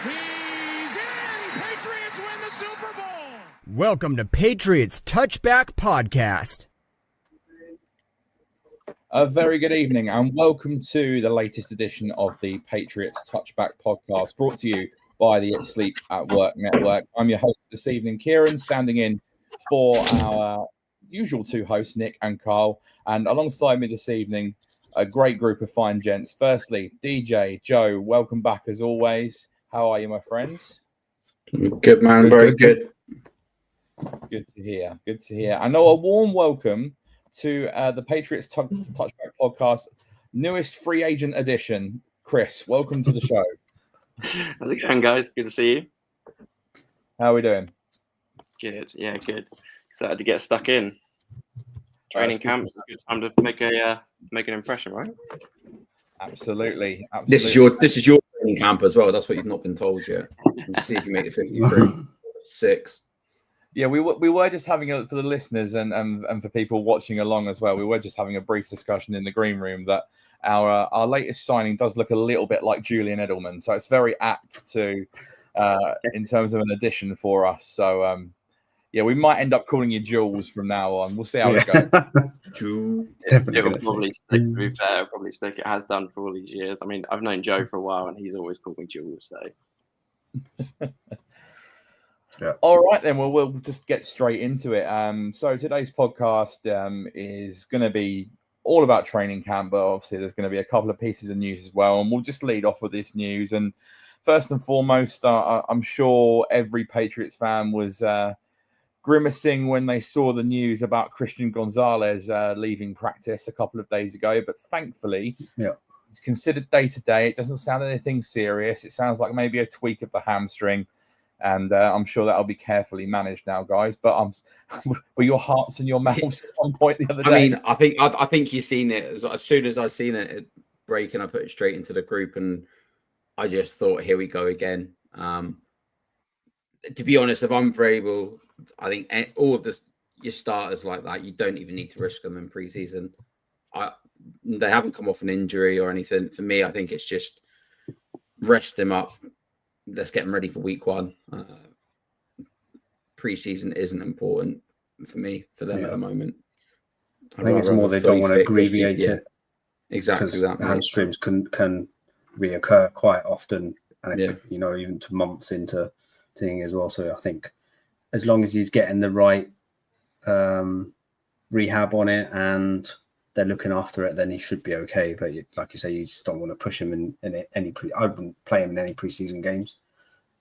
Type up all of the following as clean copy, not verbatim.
He's in! Patriots win the Super Bowl! Welcome to Patriots Touchback Podcast. A very good evening and welcome to the latest edition of the Patriots Touchback Podcast, brought to you by the Sleep at Work Network. I'm your host this evening, Kieran, standing in for our usual two hosts, Nick and Carl. And alongside me this evening, a great group of fine gents. Firstly, DJ, Joe, welcome back as always. How are you, my friends? Good, man. Very good. Good to hear. Good to hear. I know a warm welcome to the Patriots Touchback Podcast, newest free agent edition. Chris, welcome to the show. How's it going, guys? Good to see you. How are we doing? Good. Yeah, good. Excited to get stuck in. Training camps is a good time to make an impression, right? Absolutely. This is your training camp as well. That's what you've not been told yet. Let's see if you make it 53. 6. Yeah, we were just having for the listeners and for people watching along as well. We were just having a brief discussion in the green room that our latest signing does look a little bit like Julian Edelman, so it's very apt to in terms of an addition for us. So yeah, we might end up calling you Jules from now on. We'll see how it goes. Jules. It will probably stick. To be fair, it'll probably stick. It has done for all these years. I mean, I've known Joe for a while, and he's always called me Jules. So. Yeah. All right, then. Well, we'll just get straight into it. So today's podcast is going to be all about training camp, but obviously there's going to be a couple of pieces of news as well, and we'll just lead off with this news. And first and foremost, I'm sure every Patriots fan was grimacing when they saw the news about Christian Gonzalez leaving practice a couple of days ago. But thankfully, it's considered day-to-day. It doesn't sound anything serious. It sounds like maybe a tweak of the hamstring. And I'm sure that'll be carefully managed now, guys. But were your hearts in your mouths at one point the other day? I mean, I think you've seen it. As soon as I seen it break, and I put it straight into the group, and I just thought, here we go again. To be honest, if I'm able, I think all of your starters like that, you don't even need to risk them in preseason. They haven't come off an injury or anything. For me, I think it's just rest them up. Let's get them ready for week 1. Preseason isn't important for them at the moment. I think it's more they don't want to abbreviate it. Exactly that. Hamstrings can reoccur quite often, and even to months into thing as well. So I think as long as he's getting the right rehab on it and they're looking after it, then he should be okay. But like you say, you just don't want to push him in any I wouldn't play him in any preseason games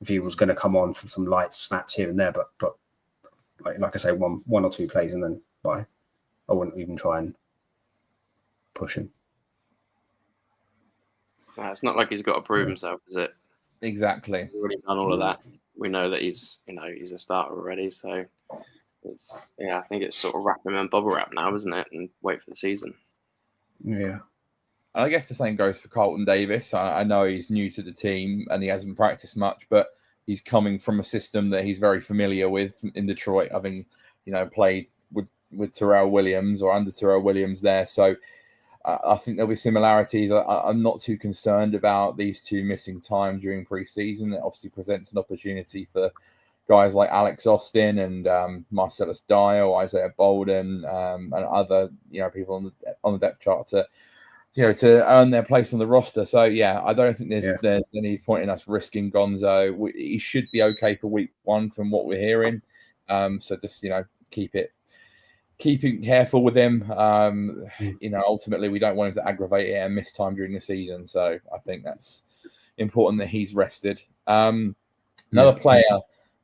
if he was going to come on for some light snaps here and there. But like I say, one or two plays and then bye. I wouldn't even try and push him. It's not like he's got to prove himself, is it? Exactly. He's already done all of that. We know that he's a starter already. So I think it's sort of wrap him in bubble wrap now, isn't it? And wait for the season. Yeah. I guess the same goes for Carlton Davis. I know he's new to the team and he hasn't practiced much, but he's coming from a system that he's very familiar with in Detroit, having played with Terrell Williams or under Terrell Williams there. So I think there'll be similarities. I'm not too concerned about these two missing time during preseason. It obviously presents an opportunity for guys like Alex Austin and Marcellus Dyer, Isaiah Bolden, and other people on the depth chart to earn their place on the roster. So yeah, I don't think there's any point in us risking Gonzo. He should be okay for week 1 from what we're hearing. So just keeping careful with him. Ultimately we don't want him to aggravate it and miss time during the season. So I think that's important that he's rested. Another player.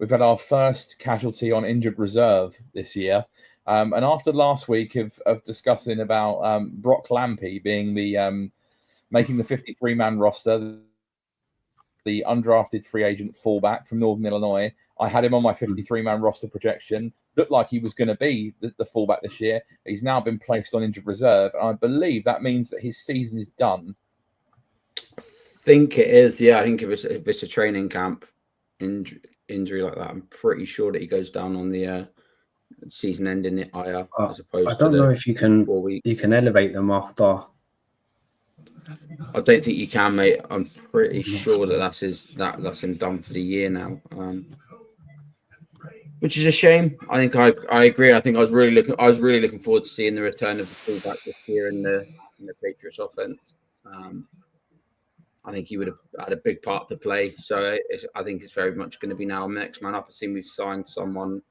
We've had our first casualty on injured reserve this year. And after last week of discussing about Brock Lampy being the making the 53-man roster, the undrafted free agent fullback from Northern Illinois, I had him on my 53-man roster projection. Looked like he was going to be the fullback this year. He's now been placed on injured reserve. And I believe that means that his season is done. I think it is. Yeah, I think if it's a training camp injury like that, I'm pretty sure that he goes down on the season-ending IR as opposed to. I don't know if you can elevate them after I don't think you can, mate. I'm pretty sure that that's him done for the year now. Which is a shame. I think I agree. I think I was really looking forward to seeing the return of the fullback this year in the Patriots offense. I think he would have had a big part to play. So I think it's very much going to be now next man up. I've seen we've signed someone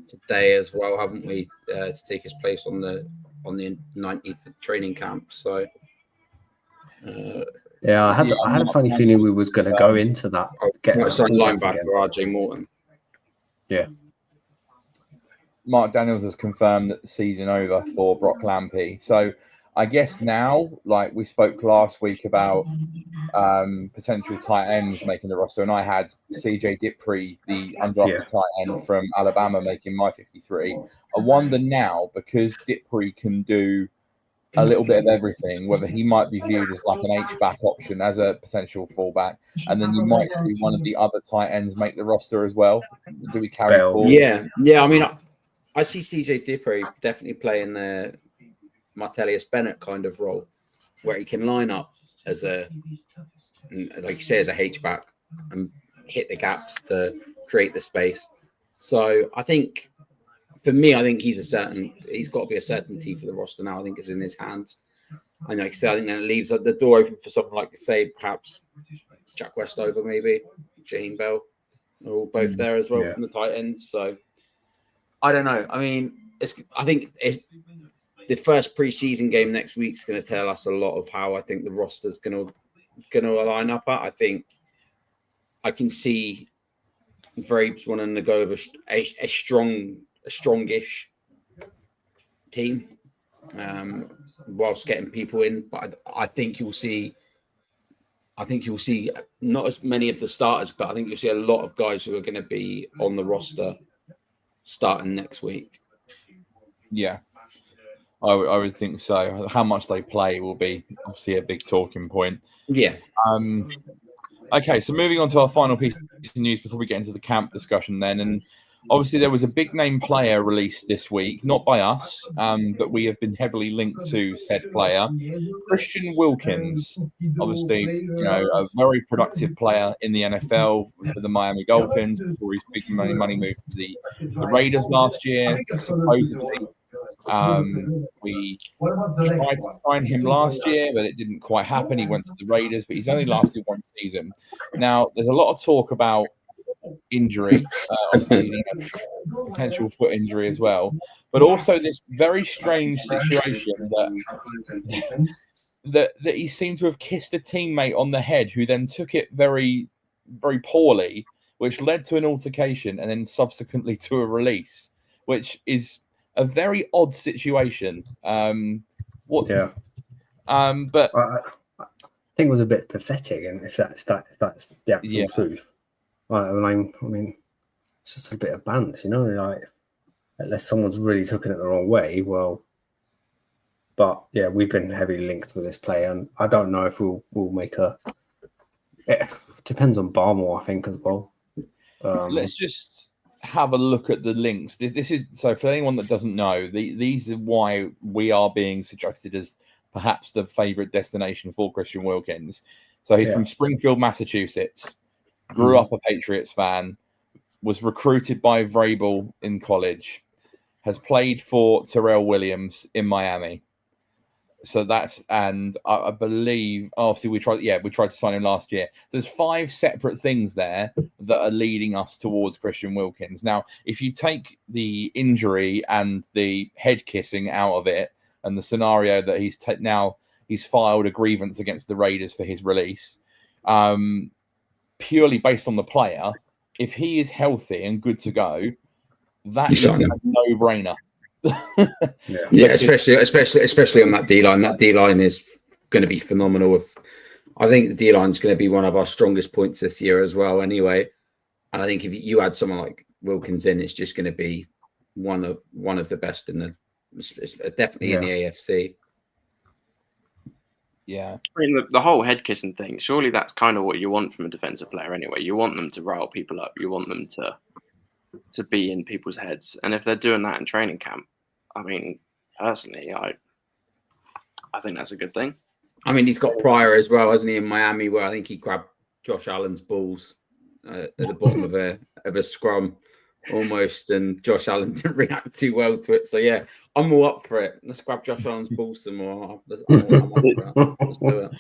today as well, haven't we, to take his place on the 90th training camp. So yeah, I had a funny feeling we was going to go into that. Might sign linebacker RJ Morton. Yeah. Mark Daniels has confirmed that the season over for Brock Lampy. So I guess now, like we spoke last week about potential tight ends making the roster, and I had CJ Dipree, the undrafted tight end from Alabama, making my 53. I wonder now, because Dipree can do a little bit of everything, whether he might be viewed as like an H-back option as a potential fullback, and then you might see one of the other tight ends make the roster as well. Do we carry forward? Yeah. I mean, I see CJ Dipree definitely playing the Martellus Bennett kind of role, where he can line up as a, like you say, as a H-back and hit the gaps to create the space. So I think, for me, I think he's got to be a certainty for the roster now. I think it's in his hands. And like I said, I think that leaves the door open for someone like, say, perhaps Jack Westover, maybe Jaheim Bell. They're all both there as well from the tight ends. So I don't know. I mean, I think the first preseason game next week is going to tell us a lot of how I think the roster's going to line up at. I think I can see Vrabes wanting to go with a strongish team, whilst getting people in. But I think you'll see not as many of the starters, but I think you'll see a lot of guys who are going to be on the roster starting next week. Yeah, I would think so. How much they play will be obviously a big talking point. Yeah. Okay, so moving on to our final piece of news before we get into the camp discussion then. And obviously there was a big name player released this week, not by us, but we have been heavily linked to said player. Christian Wilkins, obviously, a very productive player in the NFL for the Miami Dolphins before his big money move to the Raiders last year. Supposedly, we tried to sign him last year, but it didn't quite happen. He went to the Raiders, but he's only lasted one season. Now, there's a lot of talk about injury, potential foot injury as well, but also this very strange situation that he seemed to have kissed a teammate on the head, who then took it very, very poorly, which led to an altercation and then subsequently to a release, which is a very odd situation. But I think it was a bit pathetic, and if that's the actual truth, I mean, it's just a bit of banter, like unless someone's really taken it the wrong way. Well, but yeah, we've been heavily linked with this player, and I don't know if we'll make a. It depends on Barmore, I think, as well. Let's just have a look at the links. This is so for anyone that doesn't know, these are why we are being suggested as perhaps the favorite destination for Christian Wilkins. So he's from Springfield, Massachusetts, grew up a Patriots fan, was recruited by Vrabel in college, has played for Terrell Williams in Miami. So and I believe, obviously we tried to sign him last year. There's 5 separate things there that are leading us towards Christian Wilkins. Now, if you take the injury and the head kissing out of it, and the scenario that he's filed a grievance against the Raiders for his release, purely based on the player, if he is healthy and good to go, that is a no-brainer. especially on that D line. That D line is going to be phenomenal. I think the D line is going to be one of our strongest points this year as well. Anyway, and I think if you add someone like Wilkins in, it's just going to be one of the best in the definitely in the AFC. Yeah, I mean the whole head kissing thing. Surely that's kind of what you want from a defensive player anyway. You want them to rile people up. You want them to be in people's heads. And if they're doing that in training camp, I mean, personally, I think that's a good thing. I mean, he's got Pryor as well, hasn't he, in Miami, where I think he grabbed Josh Allen's balls at the bottom of a scrum almost, and Josh Allen didn't react too well to it. So yeah, I'm all up for it. Let's grab Josh Allen's balls some more. I'm up for that. Let's do it.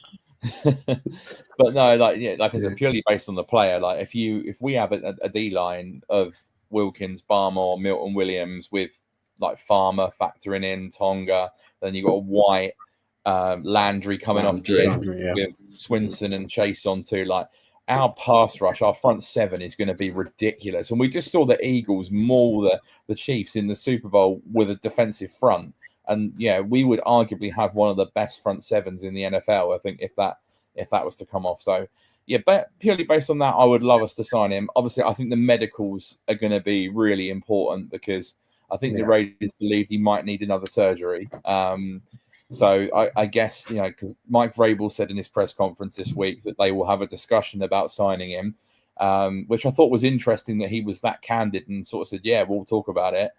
But no, like I said, purely based on the player. Like if we have a D line of Wilkins, Barmore, Milton Williams with like Farmer factoring in Tonga, then you got a White, Landry coming off the end with Swinson and Chase on too. Like our pass rush, our front seven is going to be ridiculous. And we just saw the Eagles maul the Chiefs in the Super Bowl with a defensive front. And yeah, we would arguably have one of the best front sevens in the NFL, I think, if that was to come off. So yeah, but purely based on that, I would love us to sign him. Obviously, I think the medicals are going to be really important because I think the Raiders believed he might need another surgery. So I guess, Mike Vrabel said in his press conference this week that they will have a discussion about signing him, which I thought was interesting that he was that candid and sort of said, yeah, we'll talk about it.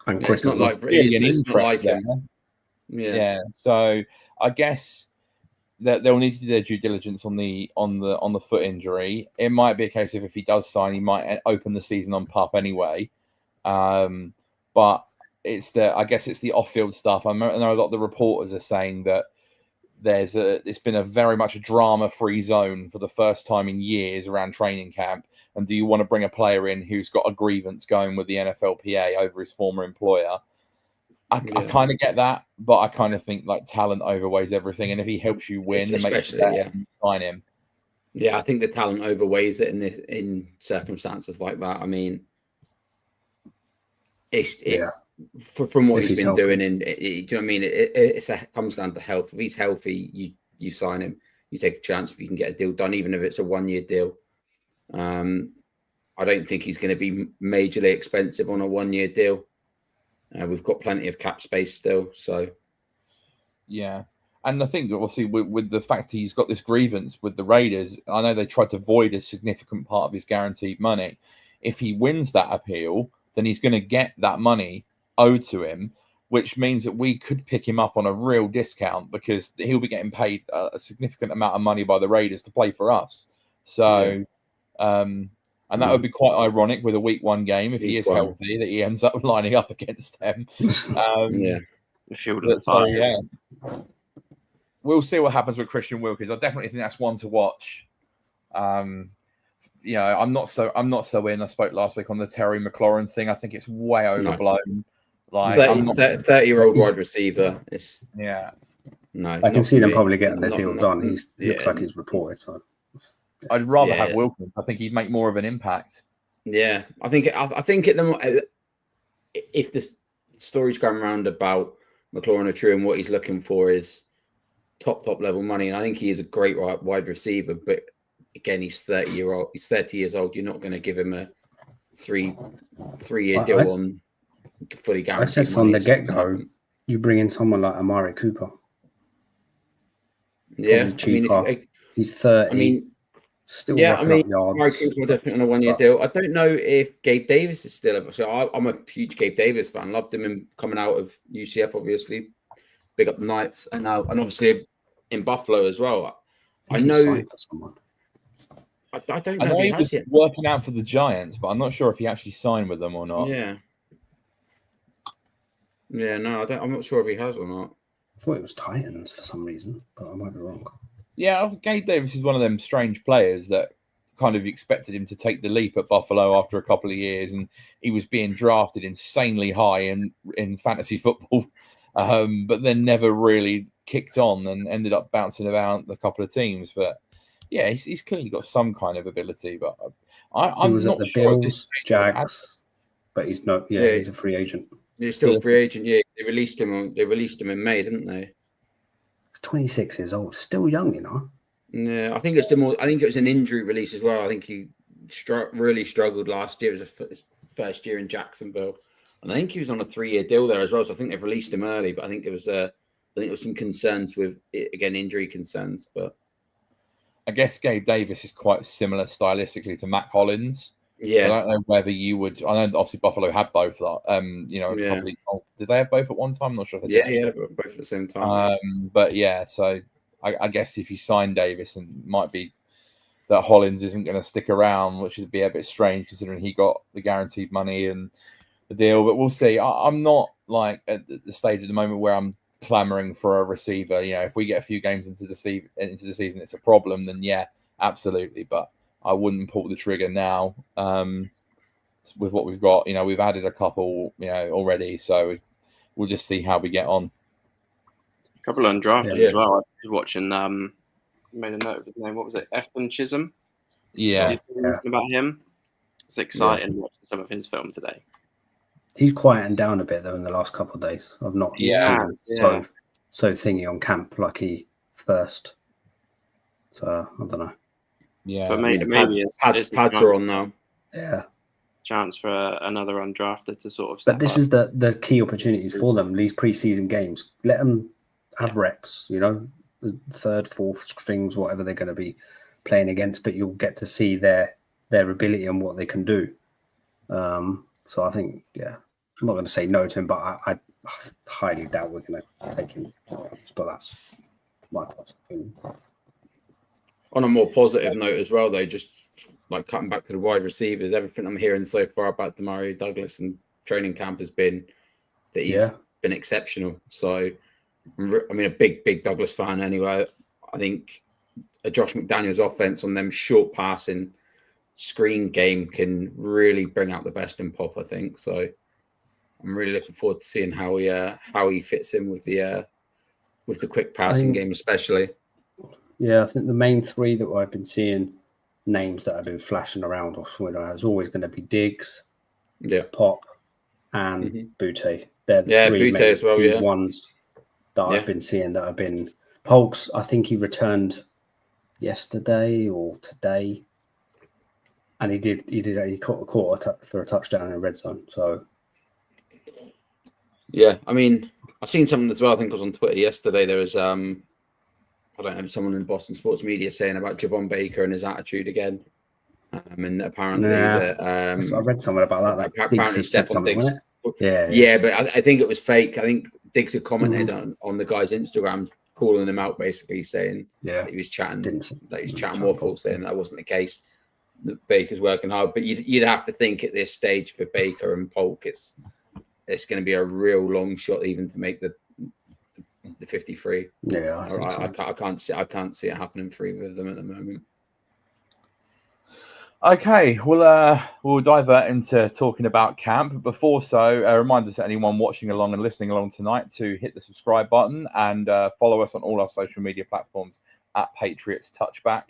It's not like it's not like him. Yeah. So I guess that they'll need to do their due diligence on the foot injury. It might be a case of if he does sign, he might open the season on PUP anyway. But it's the off-field stuff. I know a lot of the reporters are saying that it's been a very much a drama-free zone for the first time in years around training camp. And do you want to bring a player in who's got a grievance going with the NFLPA over his former employer? I kind of get that, but I kind of think like talent overweighs everything. And if he helps you win, sign him. Yeah, I think the talent overweighs it in circumstances like that. I mean, from what he's been doing, do you know what I mean? It comes down to health. If he's healthy, you sign him. You take a chance if you can get a deal done, even if it's a 1-year deal. I don't think he's going to be majorly expensive on a 1-year deal. We've got plenty of cap space still, so yeah. And I think obviously with the fact he's got this grievance with the Raiders, I know they tried to void a significant part of his guaranteed money. If he wins that appeal, then he's going to get that money owed to him, which means that we could pick him up on a real discount because he'll be getting paid a significant amount of money by the Raiders to play for us. So, and that would be quite ironic with a week 1 game if he is healthy that he ends up lining up against them. The field of fire. Yeah, we'll see what happens with Christian Wilkins. I definitely think that's one to watch. I'm not so in. I spoke last week on the Terry McLaurin thing. I think it's way overblown. Like 30-year-old wide receiver. I can see them probably getting their deal done. He looks like he's reported. So. I'd rather have Wilkins. I think he'd make more of an impact. Yeah, I think if the story's going around about McLaurin are true and what he's looking for is top level money, and I think he is a great wide receiver. But again, he's 30 years old. You're not going to give him a three-year deal on fully guaranteed. I said from the get-go, you bring in someone like Amari Cooper. Yeah, cheaper. He's 30. I mean, still Amari Cooper definitely on a 1-year deal. I don't know if Gabe Davis is still. So I'm a huge Gabe Davis fan. Loved him coming out of UCF, obviously. Big up the Knights, and obviously in Buffalo as well. I know. I don't know. I know he was working out for the Giants, but I'm not sure if he actually signed with them or not. Yeah. Yeah, no, I'm not sure if he has or not. I thought it was Titans for some reason, but I might be wrong. Yeah, Gabe Davis is one of them strange players that kind of expected him to take the leap at Buffalo after a couple of years, and he was being drafted insanely high in fantasy football, but then never really kicked on and ended up bouncing about a couple of teams. But yeah, he's clearly got some kind of ability, but I'm not sure. Bills, Jags, but he's not. Yeah, he's a free agent. He's still a free agent. Yeah, they released him in May, didn't they? 26 years old, still young, you know. Yeah, I think it was an injury release as well. I think he really struggled last year. It was his first year in Jacksonville, and I think he was on a 3-year deal there as well. So I think they've released him early, but I think there was some concerns with injury concerns. But I guess Gabe Davis is quite similar stylistically to Matt Hollins, Yeah. So I don't know whether you would. I know obviously Buffalo had both. Probably. Oh, did they have both at one time? I'm not sure if they did. Yeah, both at the same time. But yeah, so I guess if you sign Davis, and might be that Hollins isn't going to stick around, which would be a bit strange considering he got the guaranteed money and the deal. But we'll see. I'm not like at the stage at the moment where I'm clamoring for a receiver. If we get a few games into the season, it's a problem. Then yeah, absolutely. But I wouldn't pull the trigger now. With what we've got, we've added a couple, already. So we'll just see how we get on. A couple undrafted as well. I was watching. Made a note of his name. What was it? Efton Chisholm. Yeah. About him. It's exciting watching some of his film today. He's quieting down a bit though in the last couple of days. I've not seen him so thingy on camp like he first. So I don't know. Yeah. So maybe pads are on now. Yeah. Chance for another undrafted to sort of step this up. Is the key opportunities for them, these preseason games. Let them have reps, the third, fourth strings, whatever they're going to be playing against, but you'll get to see their ability and what they can do. So I think, I'm not going to say no to him, but I highly doubt we're going to take him. But that's my opinion. On a more positive note as well, though, just like cutting back to the wide receivers, everything I'm hearing so far about Demario Douglas and training camp has been that he's been exceptional. So, I mean, a big Douglas fan anyway. I think a Josh McDaniels offense on them short passing screen game can really bring out the best in Pop, I think. So I'm really looking forward to seeing how he fits in with the quick passing game, especially. Yeah, I think the main three that I've been seeing names that have been flashing around off Twitter is always going to be Diggs, Pop, and Butte. They're the three Butte as well, ones that I've been seeing that have been. Polks, I think he returned yesterday or today, and he caught for a touchdown in a red zone. So yeah, I mean, I've seen something as well. I think it was on Twitter yesterday. There was I don't know, someone in Boston sports media saying about Javon Baker and his attitude again. And apparently I read somewhere about that. Apparently Stephon Diggs. Yeah, but I think it was fake. I think Diggs had commented on the guy's Instagram, calling him out, basically saying that he was chatting, waffle, saying that wasn't the case. That Baker's working hard, but you'd have to think at this stage for Baker and Polk, it's going to be a real long shot even to make the 53. Yeah, I can't see it happening for either of them at the moment. Okay, we'll divert into talking about camp. Before so, a reminder to anyone watching along and listening along tonight to hit the subscribe button and follow us on all our social media platforms at Patriots Touchback.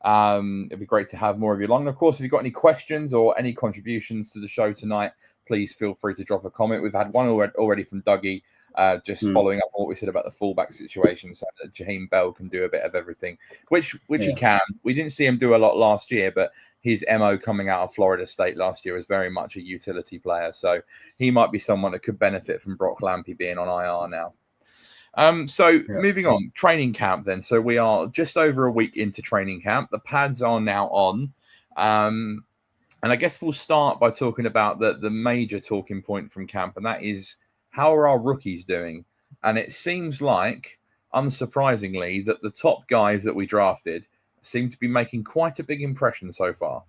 It'd be great to have more of you along. And of course, if you've got any questions or any contributions to the show tonight, please feel free to drop a comment. We've had one already from Dougie. Following up on what we said about the fullback situation, so that Jaheim Bell can do a bit of everything, which he can. We didn't see him do a lot last year, but his MO coming out of Florida State last year was very much a utility player. So he might be someone that could benefit from Brock Lampy being on IR now. Moving on, training camp then. So we are just over a week into training camp. The pads are now on. And I guess we'll start by talking about the major talking point from camp, and that is, how are our rookies doing? And it seems like, unsurprisingly, that the top guys that we drafted seem to be making quite a big impression so far.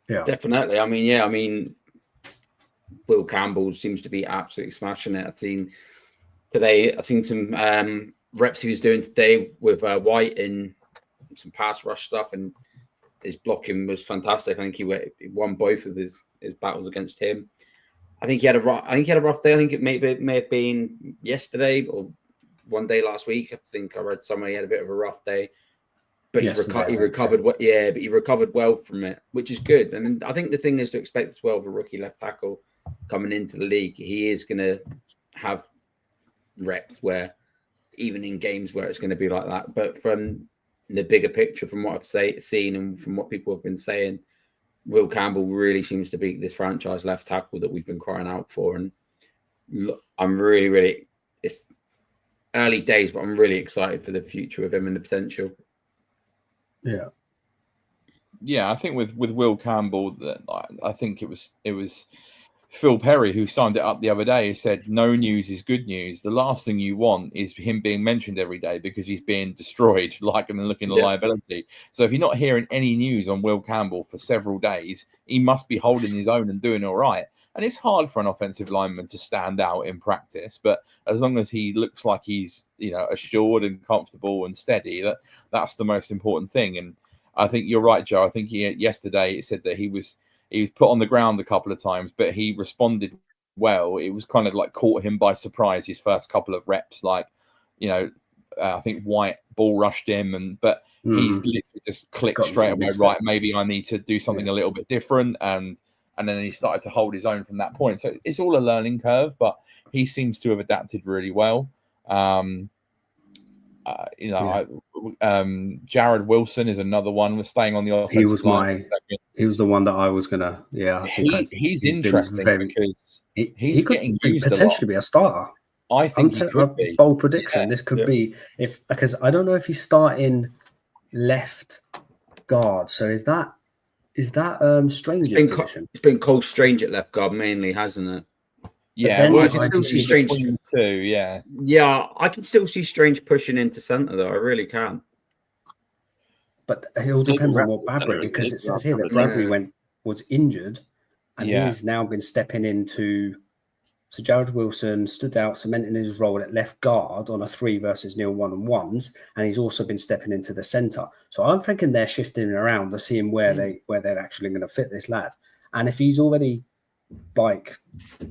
Yeah, definitely. I mean, Will Campbell seems to be absolutely smashing it. I've seen some reps he was doing today with White in some pass rush stuff, and his blocking was fantastic. I think he won both of his battles against him. I think he had a rough day. I think it may have been yesterday or one day last week. I think I read somewhere he had a bit of a rough day, but he recovered. But he recovered well from it, which is good. And I think the thing is to expect as well of a rookie left tackle coming into the league. He is going to have reps where, even in games where it's going to be like that. But from the bigger picture, from what I've seen and from what people have been saying, Will Campbell really seems to be this franchise left tackle that we've been crying out for. And I'm really, it's early days, but I'm really excited for the future of him and the potential. Yeah. Yeah, I think with Will Campbell, that I think it was Phil Perry who signed it up the other day. He said, "No news is good news. The last thing you want is him being mentioned every day because he's being destroyed, like and looking a liability." So if you're not hearing any news on Will Campbell for several days, he must be holding his own and doing all right. And it's hard for an offensive lineman to stand out in practice, but as long as he looks like he's assured and comfortable and steady, that's the most important thing. And I think you're right, Joe. I think yesterday it said that he was put on the ground a couple of times, but he responded well. It was kind of like caught him by surprise his first couple of reps. Like, I think White ball rushed him, but he's literally just clicked straight away. Right, maybe I need to do something a little bit different, and then he started to hold his own from that point. So it's all a learning curve, but he seems to have adapted really well. Jared Wilson is another one. Was staying on the offensive line. He was the one that I was gonna. Yeah, I think he's interesting because he could getting used potentially be a starter. I think he could be. Bold prediction. Yeah, this could be because I don't know if he's starting left guard. So is that Strange's position? It's been Cole Strange at left guard mainly, hasn't it? Yeah, I can still see Strange too. Yeah, I can still see Strange pushing into centre though. I really can. But it all depends on what Bradbury, because it says here that Bradbury was injured, and he's now been stepping into. So Jared Wilson stood out, cementing his role at left guard on a 3 versus 0 1-on-1s, and he's also been stepping into the centre. So I'm thinking they're shifting around to seeing where they're actually going to fit this lad. And if he's already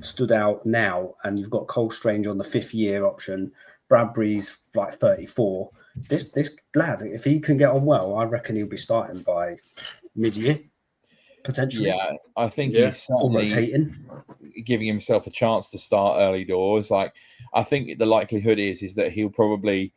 stood out now, and you've got Cole Strange on the 5th year option, Bradbury's like 34. This lad, if he can get on well, I reckon he'll be starting by mid-year. Potentially. Yeah, I think he's certainly giving himself a chance to start early doors. Like, I think the likelihood is that he'll probably.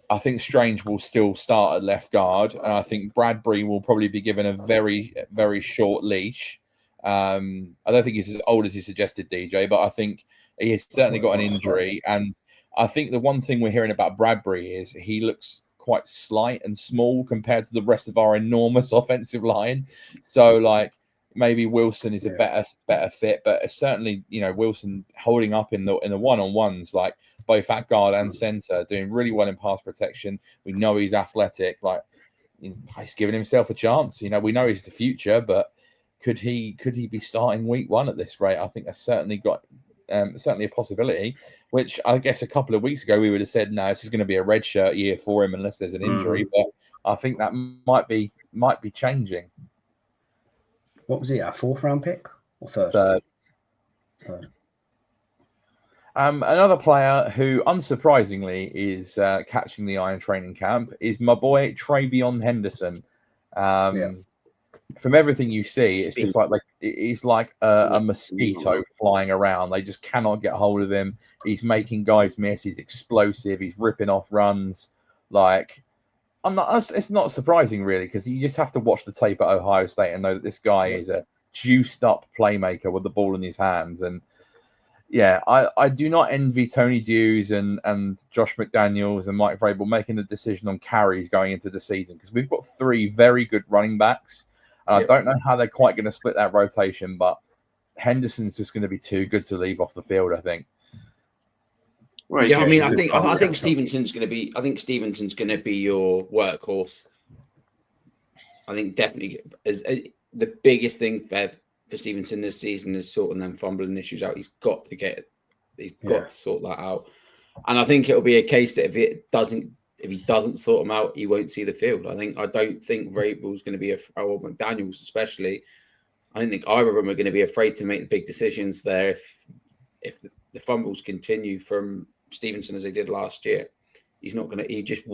I think Strange will still start at left guard, and I think Bradbury will probably be given a very, very short leash. I don't think he's as old as you suggested, DJ, but I think he has certainly got an injury, and I think the one thing we're hearing about Bradbury is he looks quite slight and small compared to the rest of our enormous offensive line. So like maybe Wilson is a better fit, but certainly Wilson holding up in the one-on-ones, like both at guard and center, doing really well in pass protection. We know he's athletic, like he's giving himself a chance. We know he's the future, but could he be starting week 1 at this rate? I think that's certainly got certainly a possibility, which I guess a couple of weeks ago we would have said, no, this is going to be a red shirt year for him unless there's an injury. But I think that might be changing. What was he, a 4th round pick or 3rd? 3rd. Another player who, unsurprisingly, is catching the eye in training camp is my boy Travion Henderson. From everything you see, it's just like he's like a mosquito flying around. They just cannot get hold of him. He's making guys miss. He's explosive. He's ripping off runs. It's not surprising really, because you just have to watch the tape at Ohio State and know that this guy is a juiced up playmaker with the ball in his hands. And I do not envy Tony Dews and Josh McDaniels and Mike Vrabel making the decision on carries going into the season, because we've got 3 very good running backs. I don't know how they're quite going to split that rotation, but Henderson's just going to be too good to leave off the field, I think. Right. Yeah, I mean, I think Stevenson's going to be. I think Stevenson's going to be your workhorse. I think definitely the biggest thing for Stevenson this season is sorting them fumbling issues out. He's got to sort that out, and I think it'll be a case that if he doesn't sort them out, he won't see the field. I don't think Vrabel's going to be or McDaniels especially. I don't think either of them are going to be afraid to make the big decisions there if the fumbles continue from Stevenson as they did last year. He's not going to. They just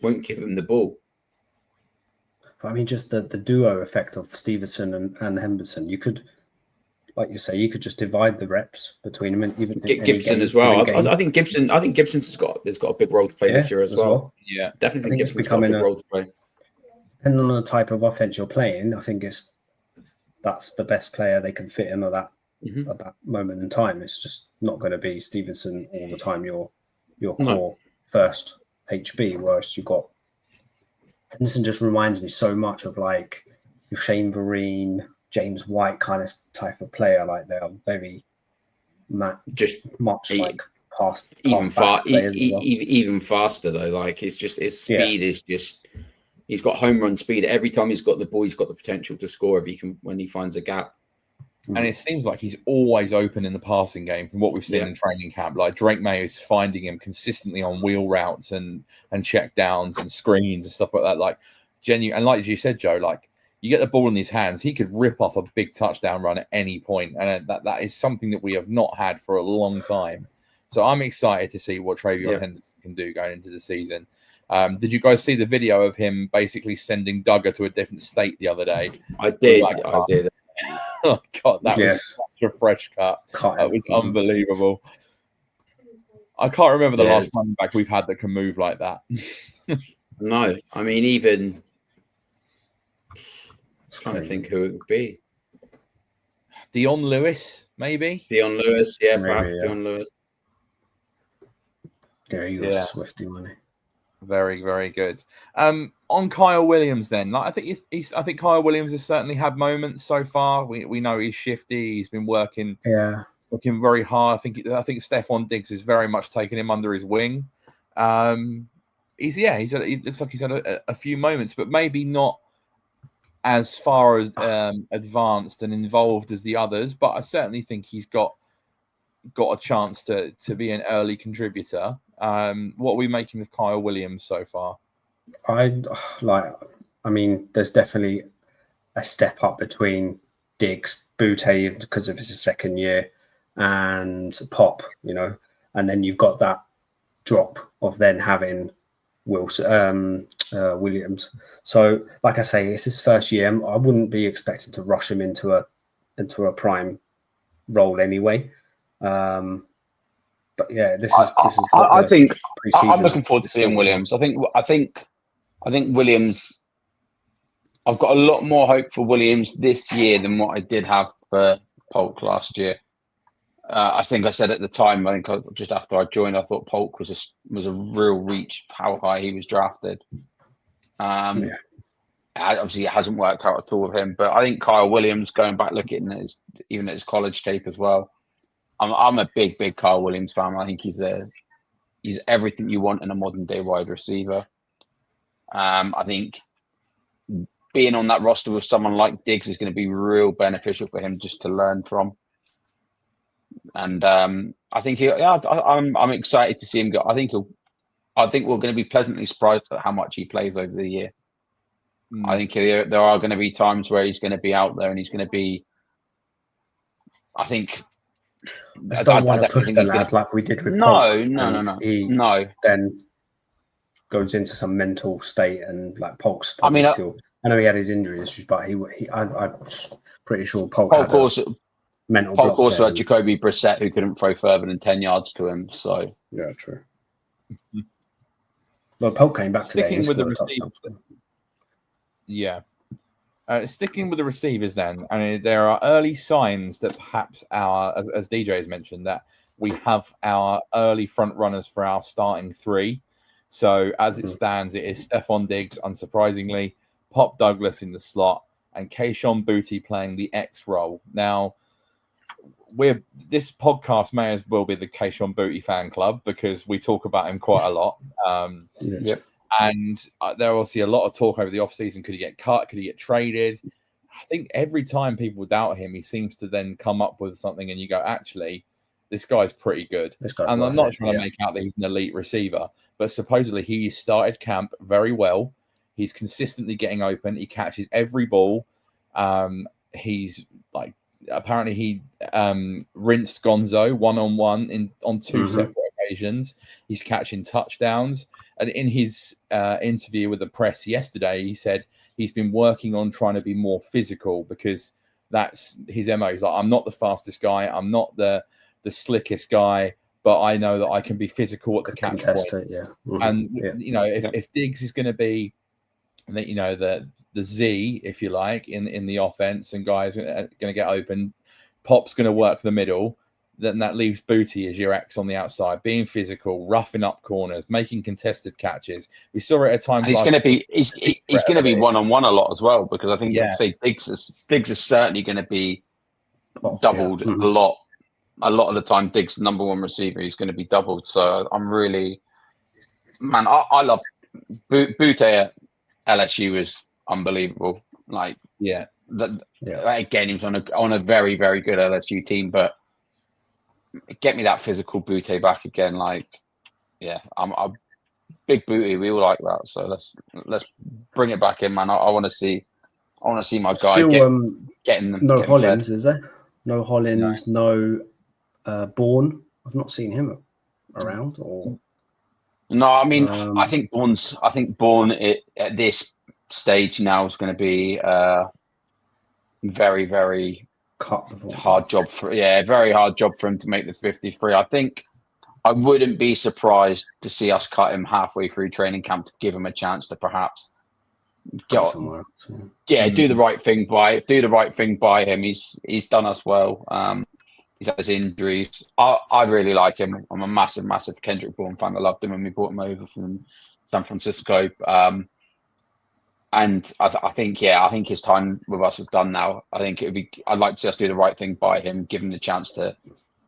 won't give him the ball. I mean, just the duo effect of Stevenson and Henderson. You could, like you say, just divide the reps between them, and even get Gibson as well. I think Gibson's got a big role to play this year as well. Yeah, definitely think Gibson's got a big role to play. Depending on the type of offense you're playing, I think that's the best player they can fit in at that moment in time. It's just not going to be Stevenson all the time. Your core first HB, whereas you've got Henderson just reminds me so much of like your Shane Vereen, James White kind of type of player. Like they are very just much like pass even back players as well. even faster though. Like it's just his speed is just. He's got home run speed. Every time he's got the ball, he's got the potential to score when he finds a gap. And it seems like he's always open in the passing game from what we've seen in training camp. Like Drake May is finding him consistently on wheel routes and check downs and screens and stuff like that. Like genuine, and like you said, Joe, like you get the ball in his hands, he could rip off a big touchdown run at any point, and that is something that we have not had for a long time. So I'm excited to see what Travion Henderson can do going into the season. Did you guys see the video of him basically sending Duggar to a different state the other day? I did. I did. Oh God, that was such a fresh cut. That was unbelievable. I can't remember the last running back we've had that can move like that. No, I mean, even trying to think who it would be. Dion Lewis, maybe. Dion Lewis, perhaps Dion Lewis. Yeah, he was Swifty money. Very, very good. On Kyle Williams, then, like I think Kyle Williams has certainly had moments so far. We know he's shifty. He's been working very hard. I think Stephon Diggs is very much taking him under his wing. He looks like he's had a few moments, but maybe not as far as advanced and involved as the others. But I certainly think he's got a chance to be an early contributor. What are we making of Kyle Williams so far? I mean, there's definitely a step up between Diggs, Boutte, because of his second year, and Pop, and then you've got that drop of then having Williams. So, like I say, it's his first year. I wouldn't be expecting to rush him into a prime role anyway. But yeah, this is. I think I'm looking forward to seeing Williams. I think Williams. I've got a lot more hope for Williams this year than what I did have for Polk last year. I think I said at the time. Just after I joined, I thought Polk was a real reach how high he was drafted. Obviously, it hasn't worked out at all with him. But I think Kyle Williams, going back looking at his college tape as well. I'm a big Kyle Williams fan. I think he's everything you want in a modern day wide receiver. I think being on that roster with someone like Diggs is going to be real beneficial for him just to learn from. And I think I'm excited to see him go. I think we're going to be pleasantly surprised at how much he plays over the year. I think there are going to be times where he's going to be out there and he's going to be. I think. I don't want to push the lads like we did with Polk. No. Then goes into some mental state and like Polk's. I know he had his injury issues, but I'm pretty sure Polk also had Jacoby Brissett who couldn't throw further than 10 yards to him. So yeah, true. Well, Polk came back sticking with the receivers. Yeah. Sticking with the receivers, then, I mean, there are early signs that perhaps as DJ has mentioned, that we have our early front runners for our starting three. So as it stands, it is Stephon Diggs, unsurprisingly, Pop Douglas in the slot, and Kayshon Boutte playing the X role. Now, this podcast may as well be the Kayshon Boutte fan club because we talk about him quite a lot. Yep. And there are obviously a lot of talk over the offseason. Could he get cut? Could he get traded? I think every time people doubt him, he seems to then come up with something and you go, actually, this guy's pretty good. And I'm not trying to make out that he's an elite receiver, but supposedly he started camp very well. He's consistently getting open. He catches every ball. He's like, apparently he rinsed Gonzo one-on-one on two separate occasions. He's catching touchdowns. And in his interview with the press yesterday, he said he's been working on trying to be more physical because that's his MO. He's like, I'm not the fastest guy. I'm not the slickest guy, but I know that I can be physical at the catch point. And, if Diggs is going to be, the Z, if you like, in the offense and guys are going to get open, Pop's going to work the middle. then that leaves Booty as your X on the outside, being physical, roughing up corners, making contested catches. We saw it at times. And he's going to be he's going to be one-on-one a lot as well, because I think say Diggs is certainly going to be doubled a lot. A lot of the time, Diggs' number one receiver is going to be doubled. So I'm really, man, I love Booty at LSU is unbelievable. Like, again, he was on a very, very good LSU team, but get me that physical Booty back again. Like, I'm a big Booty. We all like that. So let's bring it back in, man. I want to see my guy getting them. No Hollins, is there? No Hollins, no Bourne. I've not seen him around. Or no, I mean, I think Bourne at this stage now is going to be very, very hard job very hard job for him to make the 53. I think I wouldn't be surprised to see us cut him halfway through training camp to give him a chance to perhaps get somewhere. Do the right thing by him. He's done us well. He's had his injuries. I really like him. I'm a massive Kendrick Bourne fan. I loved him when we brought him over from San Francisco. And I think his time with us is done now. I think I'd like to see us do the right thing by him, give him the chance to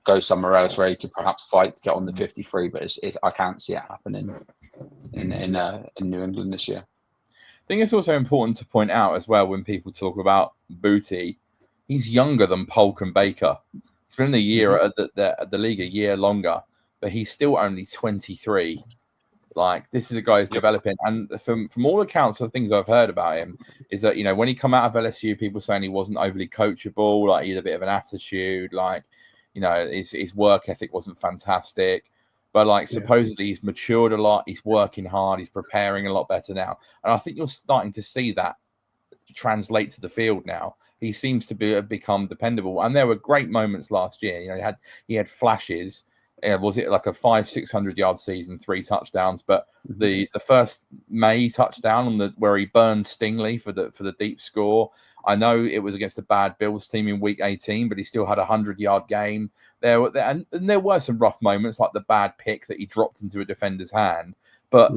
go somewhere else where he could perhaps fight to get on the 53. But I can't see it happening in New England this year. I think it's also important to point out as well when people talk about Booty, he's younger than Polk and Baker. He's been in the year at the league a year longer, but he's still only 23. Like, this is a guy who's developing, and from all accounts of things I've heard about him, is that when he come out of LSU, people saying he wasn't overly coachable, like he had a bit of an attitude, like his work ethic wasn't fantastic, but like supposedly he's matured a lot, he's working hard, he's preparing a lot better now, and I think you're starting to see that translate to the field now. He seems to become dependable, and there were great moments last year. He had flashes. Was it like a 500-600 yard season, 3 touchdowns? But the first May touchdown where he burned Stingley for the deep score. I know it was against a bad Bills team in week 18, but he still had a 100-yard game. There were some rough moments, like the bad pick that he dropped into a defender's hand. But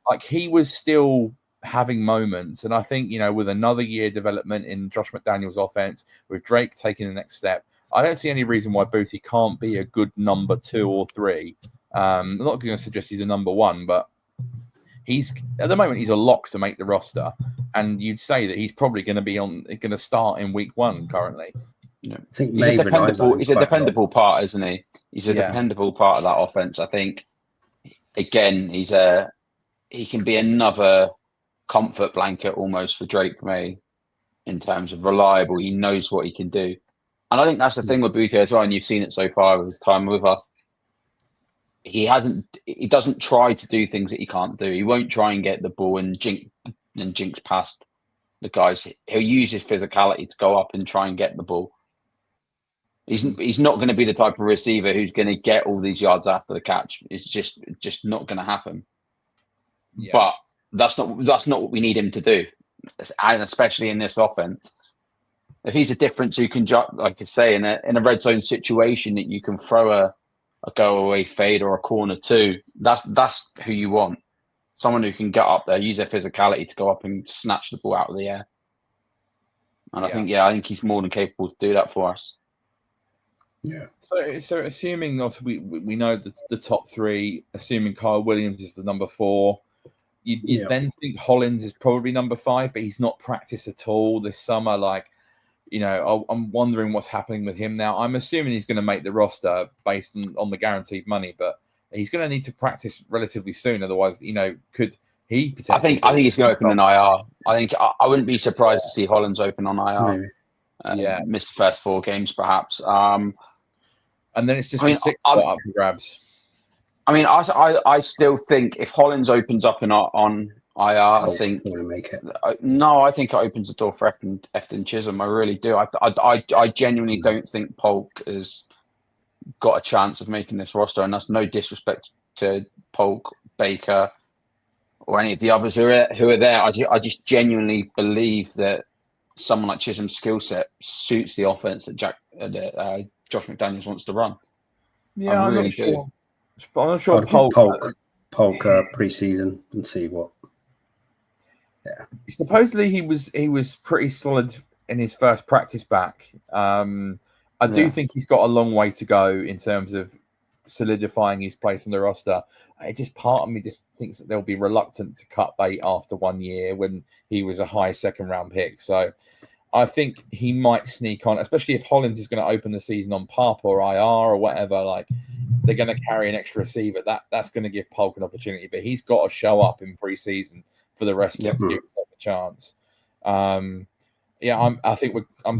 like, he was still having moments, and I think with another year development in Josh McDaniels' offense, with Drake taking the next step, I don't see any reason why Booty can't be a good number 2 or 3. I'm not going to suggest he's a number 1, but at the moment he's a lock to make the roster, and you'd say that he's probably going to start in week 1 currently. I think he's a dependable part, isn't he? He's a dependable part of that offense. I think again he can be another comfort blanket almost for Drake May in terms of reliable. He knows what he can do. And I think that's the thing with Booty as well, and you've seen it so far with his time with us. He doesn't try to do things that he can't do. He won't try and get the ball and jinx past the guys. He'll use his physicality to go up and try and get the ball. He's not going to be the type of receiver who's going to get all these yards after the catch. It's just not going to happen. Yeah. But that's not what we need him to do, and especially in this offense. If he's a difference who can, like I say, in a red zone situation that you can throw a go away fade or a corner to, that's who you want. Someone who can get up there, use their physicality to go up and snatch the ball out of the air. And I think he's more than capable to do that for us. Yeah. So assuming obviously we know the top 3, assuming Kyle Williams is the number 4, you then think Hollins is probably number 5, but he's not practiced at all this summer. Like, I'm wondering what's happening with him now. I'm assuming he's going to make the roster based on the guaranteed money, but he's going to need to practice relatively soon. Otherwise, could he potentially? I think he's going to open an IR. I wouldn't be surprised to see Hollins open on IR. Miss the first 4 games perhaps. And then it's just 6 up for grabs. I mean, I still think if Hollins opens up on IR, I think make it. No, I think it opens the door for Efton Chisholm. I really do. I genuinely don't think Polk has got a chance of making this roster, and that's no disrespect to Polk, Baker, or any of the others who are there. I just genuinely believe that someone like Chisholm's skill set suits the offense that Josh McDaniels wants to run. Yeah, I really not do. sure. I'm not sure. I'd give Polk pre-season and see what. Yeah. Supposedly he was pretty solid in his first practice back. I do think he's got a long way to go in terms of solidifying his place in the roster. Part of me just thinks that they'll be reluctant to cut bait after 1 year when he was a high second-round pick. So I think he might sneak on, especially if Hollins is going to open the season on PUP or IR or whatever. Like, they're going to carry an extra receiver. That's going to give Polk an opportunity, but he's got to show up in preseason for the rest of them to give himself a chance. I'm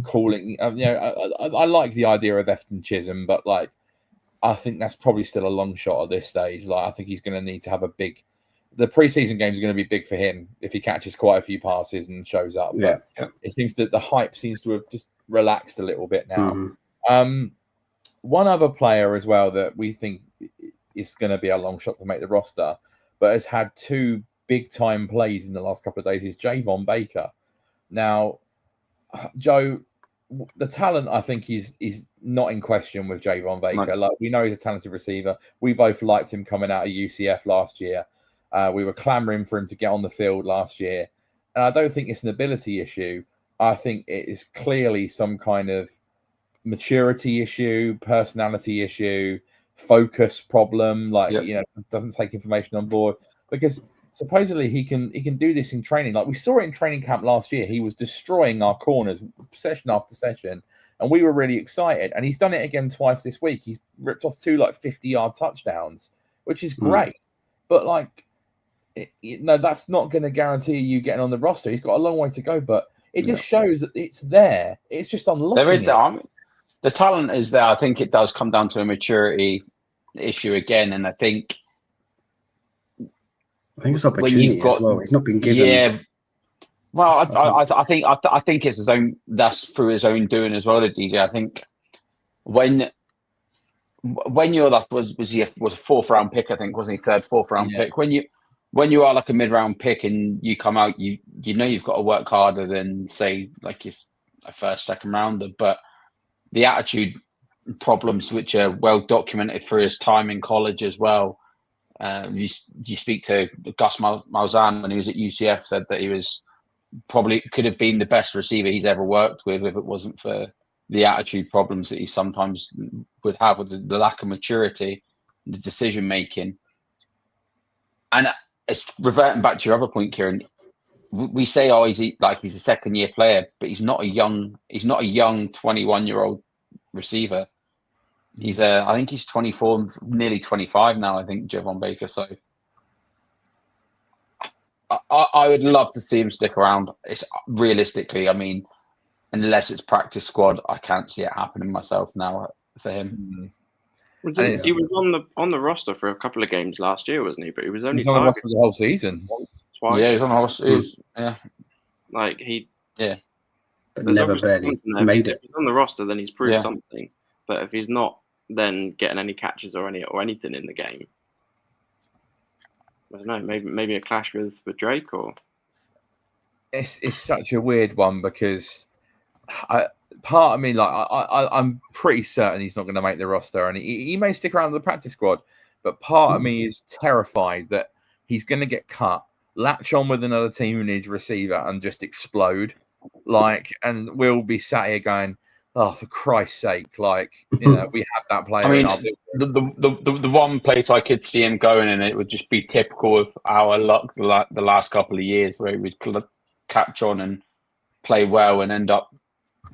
calling. I like the idea of Efton Chisholm, but like, I think that's probably still a long shot at this stage. Like, I think he's going to need to have the preseason games are going to be big for him if he catches quite a few passes and shows up. But it seems that the hype seems to have just relaxed a little bit now. One other player as well that we think is going to be a long shot to make the roster, but has had 2 big time plays in the last couple of days is Javon Baker. Now, Joe, the talent I think is not in question with Javon Baker. Like, we know he's a talented receiver. We both liked him coming out of UCF last year. We were clamoring for him to get on the field last year, and I don't think it's an ability issue. I think it is clearly some kind of maturity issue, personality issue, focus problem. Like, doesn't take information on board, because supposedly he can do this in training. Like, we saw it in training camp last year. He was destroying our corners session after session, and we were really excited. And he's done it again twice this week. He's ripped off 2 50-yard touchdowns, which is great. But like, that's not going to guarantee you getting on the roster. He's got a long way to go, but it just shows that it's there. It's just unlocking. The talent is there. I think it does come down to a maturity issue again, and I think it's opportunity as well. He's not been given. Yeah. Well, I think it's his own. That's through his own doing as well, DJ. I think when you're like was a 4th round pick, I think, wasn't he? 3rd, 4th round pick. When you are like a mid-round pick and you come out, you know you've got to work harder than, say, like a 1st, 2nd rounder. But the attitude problems, which are well documented through his time in college as well. You speak to Gus Malzahn when he was at UCF, said that he was probably could have been the best receiver he's ever worked with if it wasn't for the attitude problems that he sometimes would have with the lack of maturity, the decision making. And it's reverting back to your other point, Kieran. We say, he's a 2nd-year player, but he's not a young 21-year-old receiver. I think he's 24, nearly 25 now, I think, Javon Baker. So I would love to see him stick around. It's realistically, I mean, unless it's practice squad, I can't see it happening myself now for him. He was on the roster for a couple of games last year, wasn't he? But he was only on the roster the whole season. Twice. Yeah, he's on the roster. But never barely made it. If he's on the roster, then he's proved something. But if he's not, then getting any catches or anything in the game, I don't know. Maybe a clash with Drake, or it's such a weird one, because part of me, I'm pretty certain he's not going to make the roster, and he may stick around the practice squad. But part of me is terrified that he's going to get cut, latch on with another team who needs a receiver, and just explode. And we'll be sat here going, "Oh, for Christ's sake!" We had that player. I mean, the one place I could see him going, and it would just be typical of our luck the last couple of years, where he would catch on and play well and end up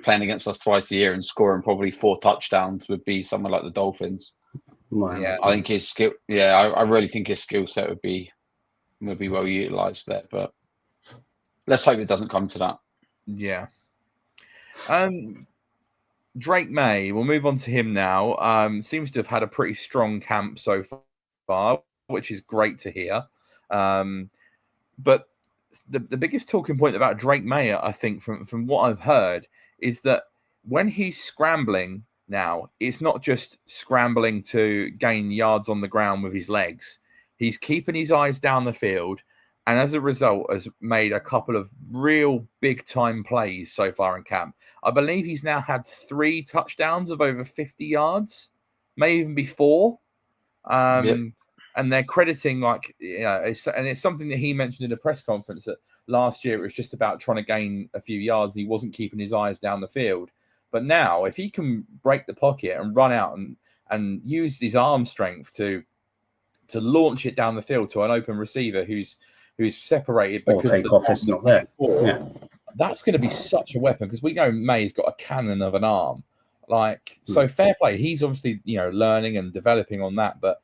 playing against us twice a year and scoring probably 4 touchdowns, would be someone like the Dolphins. Wow. I think his skill. Yeah, I really think his skill set would be well utilized there. But let's hope it doesn't come to that. Yeah. Drake May, we'll move on to him now. Seems to have had a pretty strong camp so far, which is great to hear. But the biggest talking point about Drake May, I think, from what I've heard, is that when he's scrambling now, it's not just scrambling to gain yards on the ground with his legs. He's keeping his eyes down the field, and as a result has made a couple of real big-time plays so far in camp. I believe he's now had 3 touchdowns of over 50 yards. may even be 4. And they're crediting it's something that he mentioned in a press conference that last year it was just about trying to gain a few yards. He wasn't keeping his eyes down the field. But now, if he can break the pocket and run out and use his arm strength to launch it down the field to an open receiver who's separated because take off is not there. That's going to be such a weapon because we know May's got a cannon of an arm. So fair play. He's obviously learning and developing on that, but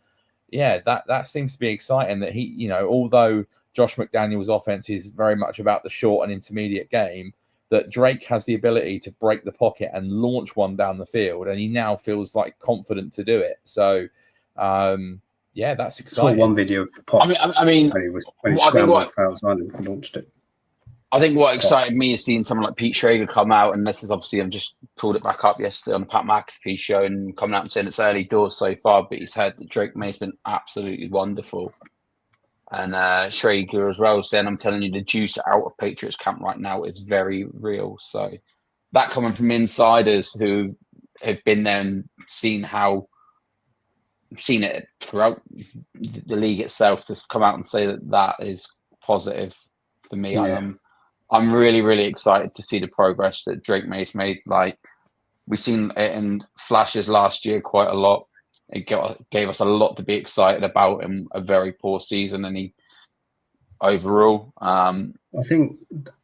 yeah, that seems to be exciting. That he although Josh McDaniel's offense is very much about the short and intermediate game, that Drake has the ability to break the pocket and launch one down the field, and he now feels like confident to do it. So, that's exciting. I saw one video of Pop. I mean, when he scrambled for outside and launched it. I think what excited me is seeing someone like Pete Schrager come out, and this is obviously, I've just pulled it back up yesterday on the Pat McAfee show and coming out and saying it's early doors so far, but he's heard that Drake May's been absolutely wonderful. And Schrager as well saying, I'm telling you, the juice out of Patriots camp right now is very real. So that coming from insiders who have been there and seen it throughout the league itself, to come out and say that is positive for me. Yeah. I'm really, really excited to see the progress that Drake May's made. Like, we've seen it in flashes last year quite a lot. It gave us a lot to be excited about in a very poor season. And he, overall... I think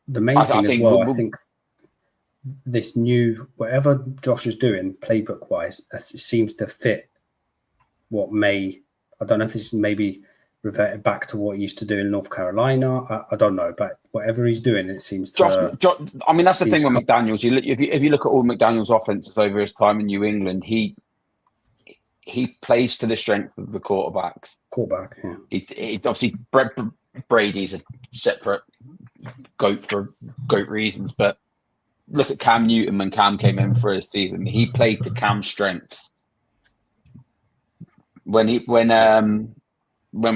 the main thing as well, I think this new, whatever Josh is doing, playbook-wise, it seems to fit what May... I don't know if this maybe reverted back to what he used to do in North Carolina. I don't know, but whatever he's doing, it seems to... Josh, I mean, that's the thing with McDaniels. If you look at all McDaniels' offenses over his time in New England, he plays to the strength of the quarterbacks. Quarterback, yeah. He obviously, Brady's a separate goat for goat reasons, but look at Cam Newton when Cam came in for his season. He played to Cam's strengths. When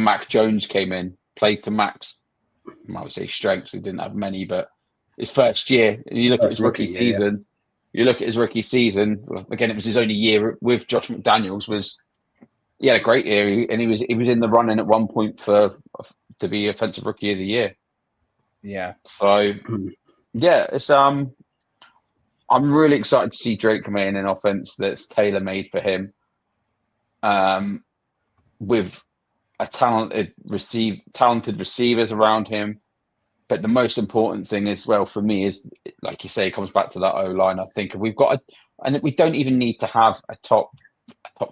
Mac Jones came in, played to Mac's, I would say, strengths. He didn't have many, but his first year, you look at his rookie season. Yeah. You look at his rookie season. Again, it was his only year with Josh McDaniels. He had a great year, and he was in the running at one point to be Offensive Rookie of the Year. Yeah. So, yeah, it's I'm really excited to see Drake come in an offense that's tailor made for him, with a talented receivers around him. But the most important thing as well for me is, like you say, it comes back to that O-line. I think we've got and we don't even need to have a top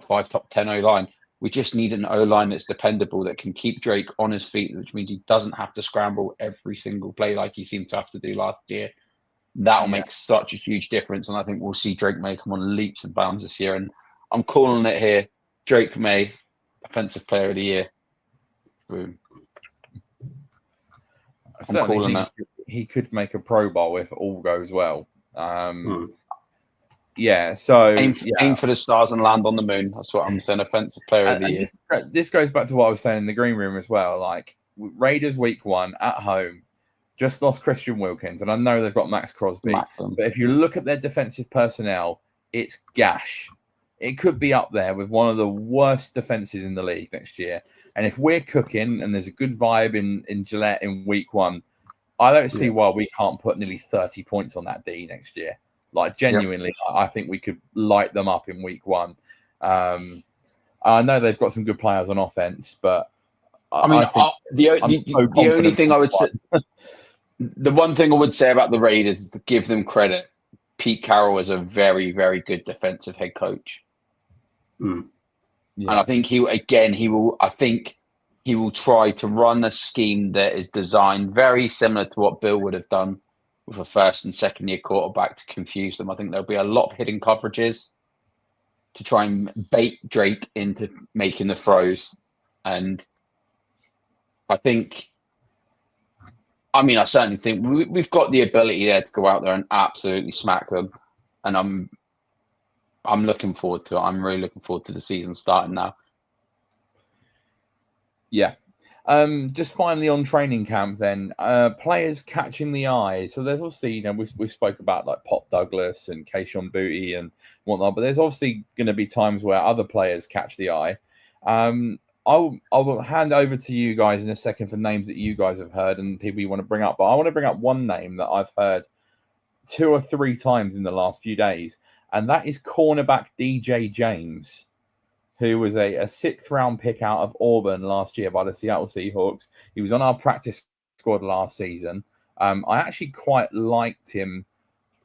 5, top 10 O-line. We just need an O-line that's dependable, that can keep Drake on his feet, which means he doesn't have to scramble every single play like he seemed to have to do last year. That'll make such a huge difference. And I think we'll see Drake May come on leaps and bounds this year. And I'm calling it here. Drake May, Offensive Player of the Year. Boom. I'm calling that. He could make a Pro Bowl if all goes well. Yeah, so aim for the stars and land on the moon. That's what I'm saying. Offensive Player of the Year. This goes back to what I was saying in the green room as well. Like, Raiders week 1 at home, just lost Christian Wilkins, and I know they've got Max Crosby. But if you look at their defensive personnel, it's gash. It could be up there with one of the worst defenses in the league next year. And if we're cooking and there's a good vibe in Gillette in week 1, I don't see why we can't put nearly 30 points on that D next year. Like, genuinely, I think we could light them up in week 1. I know they've got some good players on offense, but the only thing I would say, the one thing I would say about the Raiders is to give them credit. Pete Carroll is a very, very good defensive head coach. Yeah. And I think he will try to run a scheme that is designed very similar to what Bill would have done with a first and second year quarterback to confuse them. I think there'll be a lot of hidden coverages to try and bait Drake into making the throws. And I certainly think we've got the ability there to go out there and absolutely smack them. And I'm looking forward to it. I'm really looking forward to the season starting now. Yeah. Just finally on training camp, then players catching the eye. So there's obviously, we spoke about like Pop Douglas and Keishon Booty and whatnot, but there's obviously going to be times where other players catch the eye. I will hand over to you guys in a second for names that you guys have heard and people you want to bring up. But I want to bring up one name that I've heard 2 or 3 times in the last few days, and that is cornerback DJ James, who was a 6th round pick out of Auburn last year by the Seattle Seahawks. He was on our practice squad last season. I actually quite liked him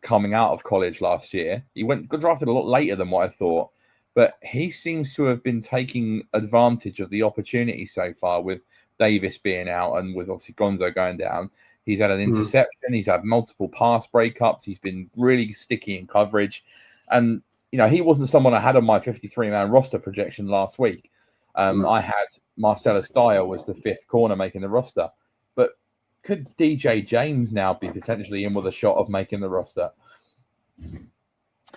coming out of college last year. He got drafted a lot later than what I thought, but he seems to have been taking advantage of the opportunity so far with Davis being out and with obviously Gonzo going down. He's had an interception. He's had multiple pass breakups. He's been really sticky in coverage. And he wasn't someone I had on my 53-man roster projection last week. I had Marcellus Dyer was the 5th corner making the roster. But could DJ James now be potentially in with a shot of making the roster?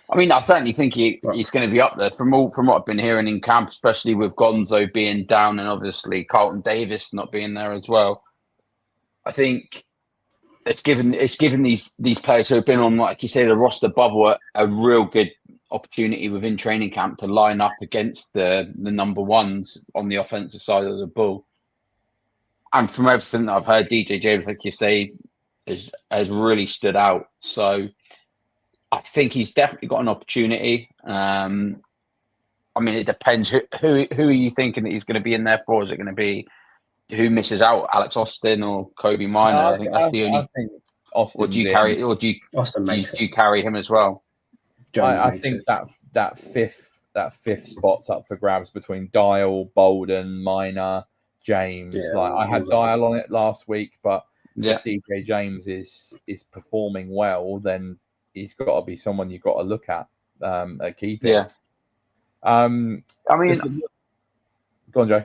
I mean, I certainly think he's going to be up there from what I've been hearing in camp, especially with Gonzo being down and obviously Carlton Davis not being there as well. I think it's given these players who have been on, like you say, the roster bubble a real good opportunity within training camp to line up against the number ones on the offensive side of the ball. And from everything that I've heard, DJ James, like you say, has really stood out. So I think he's definitely got an opportunity. I mean, it depends. Who are you thinking that he's going to be in there for? Is it going to be who misses out, Alex Austin or Kobe Minor? I think that's the only. I think Austin. Or do you carry him as well? I think that fifth spot's up for grabs between Dial, Bolden, Minor, James. Yeah, I had Dial on it last week, but if DJ James is performing well, then he's got to be someone you've got to look at keeping. Yeah. I mean, go on, Joe.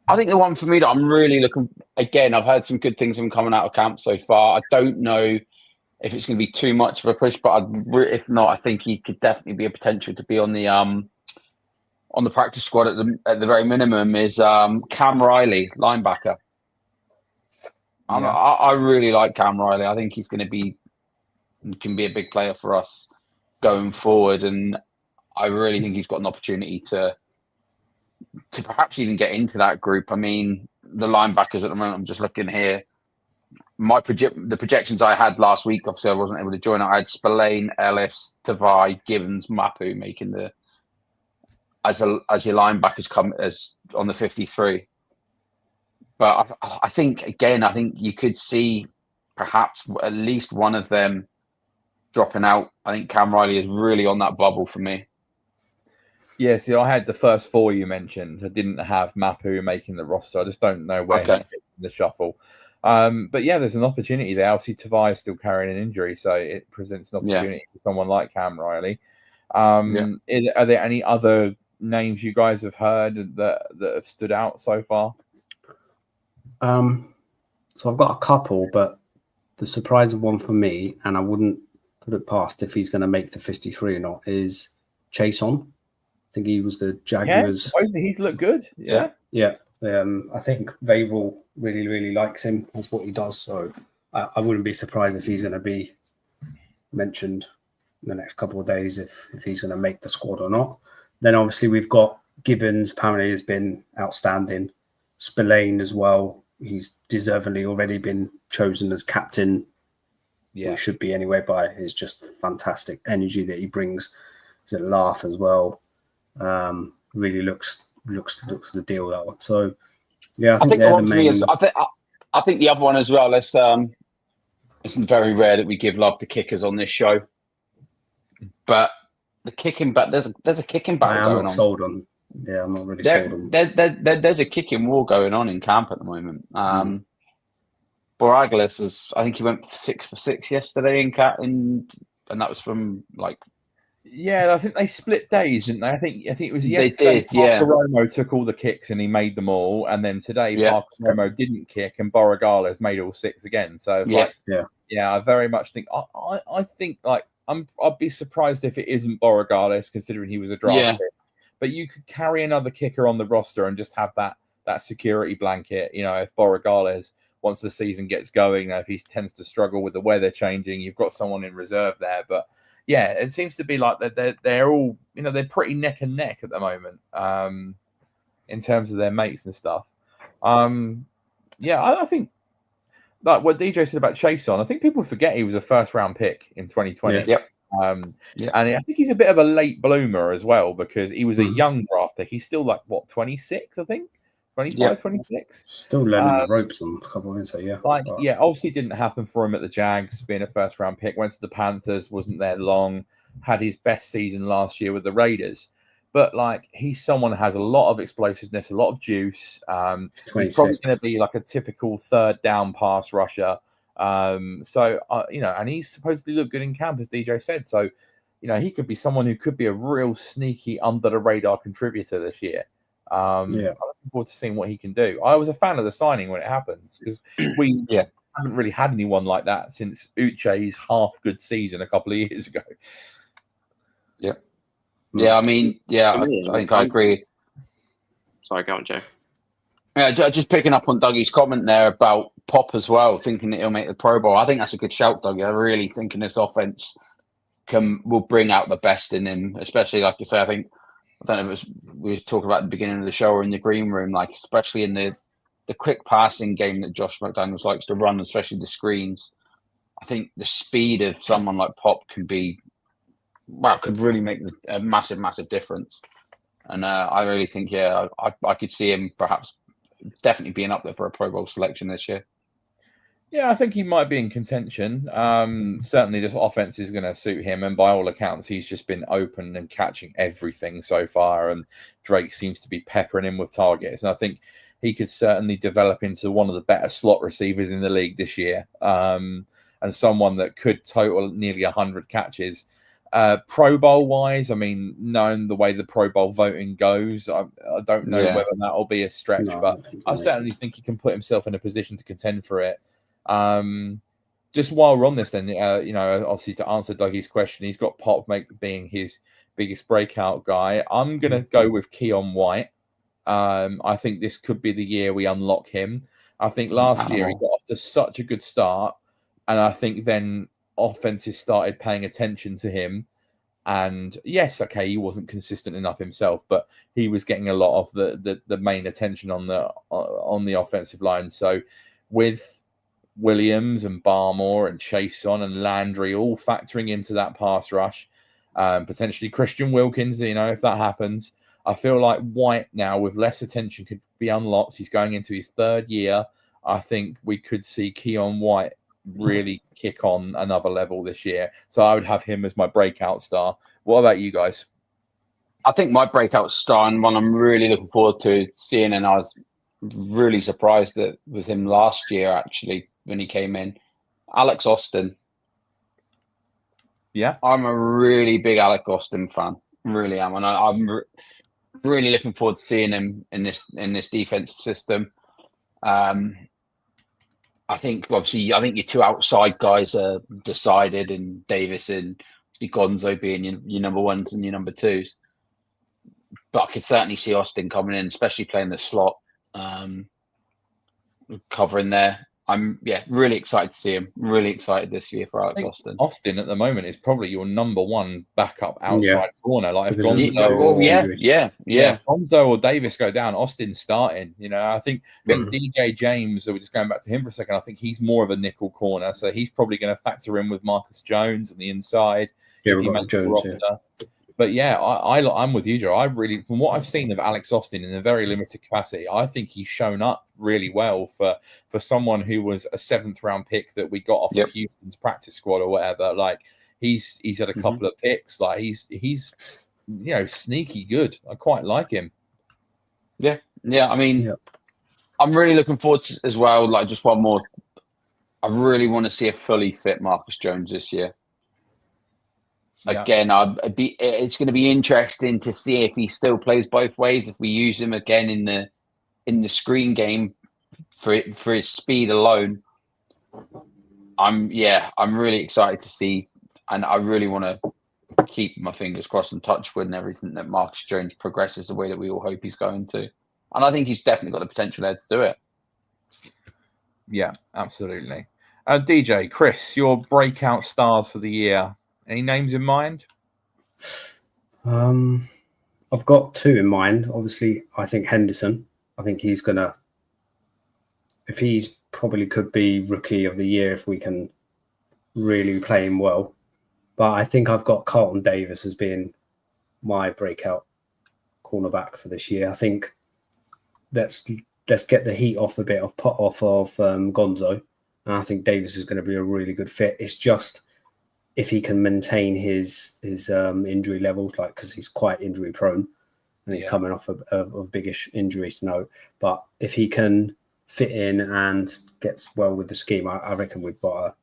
I think the one for me that I'm really looking, again, I've heard some good things from coming out of camp so far. I don't know if it's going to be too much of a push, but if not, I think he could definitely be a potential to be on the practice squad at the very minimum. Is Cam Riley, linebacker. I really like Cam Riley. I think he's can be a big player for us going forward, and I really think he's got an opportunity to perhaps even get into that group. I mean, the linebackers at the moment, I'm just looking here. The projections I had last week, obviously I wasn't able to join it. I had Spillane, Ellis, Tavai, Gibbons, Mapu making as your linebackers come as on the 53. But I think you could see perhaps at least one of them dropping out. I think Cam Riley is really on that bubble for me. Yeah, see, I had the first 4 you mentioned. I didn't have Mapu making the roster. I just don't know where he fits in the shuffle. But yeah, there's an opportunity there. Obviously, Tavai is still carrying an injury, so it presents an opportunity for someone like Cam Riley. Are there any other names you guys have heard that have stood out so far? So I've got a couple, but the surprising one for me, and I wouldn't put it past if he's going to make the 53 or not, is Chase On. I think he was the Jaguars. Yeah, he's looked good. Yeah. I think Vrabel really, really likes him. That's what he does. So I wouldn't be surprised if he's going to be mentioned in the next couple of days if he's going to make the squad or not. Then obviously we've got Gibbons. Apparently has been outstanding. Spillane as well. He's deservedly already been chosen as captain. Yeah, he should be anyway. By his just fantastic energy that he brings. He's a laugh as well. Really looks the deal, that one. So yeah, I think the one for me is I think the other one as well. It's very rare that we give love to kickers on this show, but the kicking back there's a kicking battle going on. I'm not sold on. Yeah, I'm not really sold on. There's a kicking war going on in camp at the moment. Boraglis is, I think he went 6 for 6 yesterday in cat, and that was from like. Yeah, I think they split days, didn't they? I think it was yesterday. Parker Romo took all the kicks and he made them all, and then today Parker Romo didn't kick and Borregales made all 6 again. So I very much think I think like I'd be surprised if it isn't Borregales, considering he was a draft pick. But you could carry another kicker on the roster and just have that that security blanket. If Borregales, once the season gets going, if he tends to struggle with the weather changing, you've got someone in reserve there. But yeah, it seems to be like they're all, they're pretty neck and neck at the moment in terms of their mates and stuff. I think like what DJ said about Chason, I think people forget he was a first round pick in 2020. Yep. And I think he's a bit of a late bloomer as well, because he was a young draft pick. He's still like 26, I think, 25, 26. Still learning the ropes on a couple of minutes. So obviously didn't happen for him at the Jags, being a first round pick. Went to the Panthers, wasn't there long. Had his best season last year with the Raiders. But like, he's someone who has a lot of explosiveness, a lot of juice. He's probably going to be like a typical third down pass rusher. And he's supposedly looked good in camp, as DJ said. So, he could be someone who could be a real sneaky under the radar contributor this year. I'm looking forward to seeing what he can do. I was a fan of the signing when it happens, because we haven't really had anyone like that since Uche's half good season a couple of years ago. I think I agree. Sorry, go on, Joe. Yeah, just picking up on Dougie's comment there about Pop as well, thinking that he'll make the Pro Bowl. I think that's a good shout, Dougie. I really think this offense will bring out the best in him, especially, like you say, I don't know if we were talking about at the beginning of the show or in the green room, like especially in the quick passing game that Josh McDaniels likes to run, especially the screens. I think the speed of someone like Pop could really make a massive, massive difference. And I really think, I could see him perhaps definitely being up there for a Pro Bowl selection this year. Yeah, I think he might be in contention. Certainly this offense is going to suit him. And by all accounts, he's just been open and catching everything so far. And Drake seems to be peppering him with targets. And I think he could certainly develop into one of the better slot receivers in the league this year. And someone that could total nearly 100 catches. Pro Bowl wise, I mean, knowing the way the Pro Bowl voting goes, I don't know whether that'll be a stretch, but I certainly think he can put himself in a position to contend for it. Just while we're on this, then, obviously to answer Dougie's question, he's got Pop being his biggest breakout guy. I'm going to go with Keon White. I think this could be the year we unlock him. I think last year he got off to such a good start, and I think then offenses started paying attention to him, and yes, okay, he wasn't consistent enough himself, but he was getting a lot of the main attention on the offensive line. So with Williams and Barmore and Chason and Landry all factoring into that pass rush, potentially Christian Wilkins, if that happens, I feel like White now with less attention could be unlocked. He's going into his third year. I think we could see Keon White really kick on another level this year. So I would have him as my breakout star. What about you guys? I think my breakout star, and one I'm really looking forward to seeing, and I was really surprised that with him last year, actually, when he came in, Alex Austin. Yeah. I'm a really big Alex Austin fan. Really am. And I'm really looking forward to seeing him in this defensive system. I think your two outside guys are decided, in Davis and Gonzo being your number ones and your number twos. But I could certainly see Austin coming in, especially playing the slot, covering there. I'm really excited to see him. Really excited this year for Alex Austin. Austin at the moment is probably your number one backup outside corner. Like if Gonzo, if Gonzo or Davis go down, Austin's starting. I think DJ James. So we're just going back to him for a second. I think he's more of a nickel corner, so he's probably going to factor in with Marcus Jones on the inside. Yeah, we've got Jones. But I'm with you, Joe. I really, from what I've seen of Alex Austin in a very limited capacity, I think he's shown up really well for someone who was a 7th round pick that we got off of Houston's practice squad or whatever. Like he's had a couple of picks. Like he's sneaky good. I quite like him. Yeah. I mean, I'm really looking forward to as well. Like just one more. I really want to see a fully fit Marcus Jones this year. Again, it's going to be interesting to see if he still plays both ways. If we use him again in the screen game for his speed alone, I'm really excited to see, and I really want to keep my fingers crossed and touch wood and everything that Marcus Jones progresses the way that we all hope he's going to. And I think he's definitely got the potential there to do it. Yeah, absolutely. DJ, Chris, your breakout stars for the year. Any names in mind? I've got 2 in mind. Obviously, I think Henderson. I think he's gonna. If he's probably could be rookie of the year if we can really play him well. But I think I've got Carlton Davis as being my breakout cornerback for this year. I think let's get the heat off a bit of Gonzo, and I think Davis is going to be a really good fit. It's just if he can maintain his injury levels, like because he's quite injury prone and he's coming off of biggish injuries to know. But if he can fit in and gets well with the scheme, I reckon we've got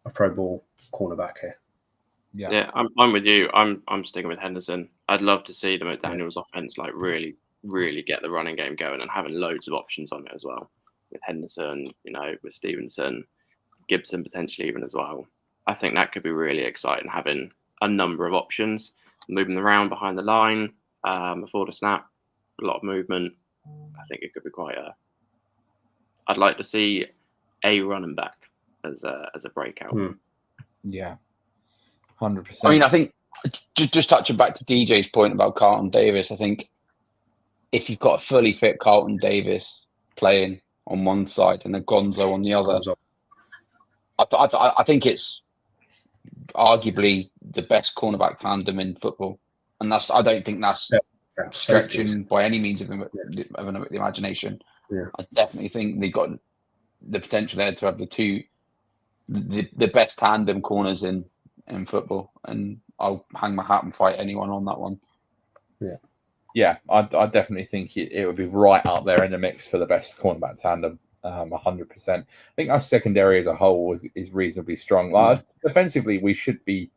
a Pro Bowl cornerback here. Yeah, I'm with you. I'm sticking with Henderson. I'd love to see the McDaniels offense like really get the running game going and having loads of options on it as well. With Henderson, with Stevenson, Gibson potentially even as well. I think that could be really exciting, having a number of options, moving around behind the line, before the snap, a lot of movement. I think it could be quite I'd like to see a running back as a breakout. Yeah. 100%. I mean, I think just touching back to DJ's point about Carlton Davis, I think if you've got a fully fit Carlton Davis playing on one side and a Gonzo on the other, I think it's arguably the best cornerback tandem in football, and I don't think that's stretching by any means of the imagination. Yeah. I definitely think they've got the potential there to have the best tandem corners in football, and I'll hang my hat and fight anyone on that one. Yeah, I definitely think it would be right up there in the mix for the best cornerback tandem. 100%. I think our secondary as a whole is reasonably strong. Defensively, we should be,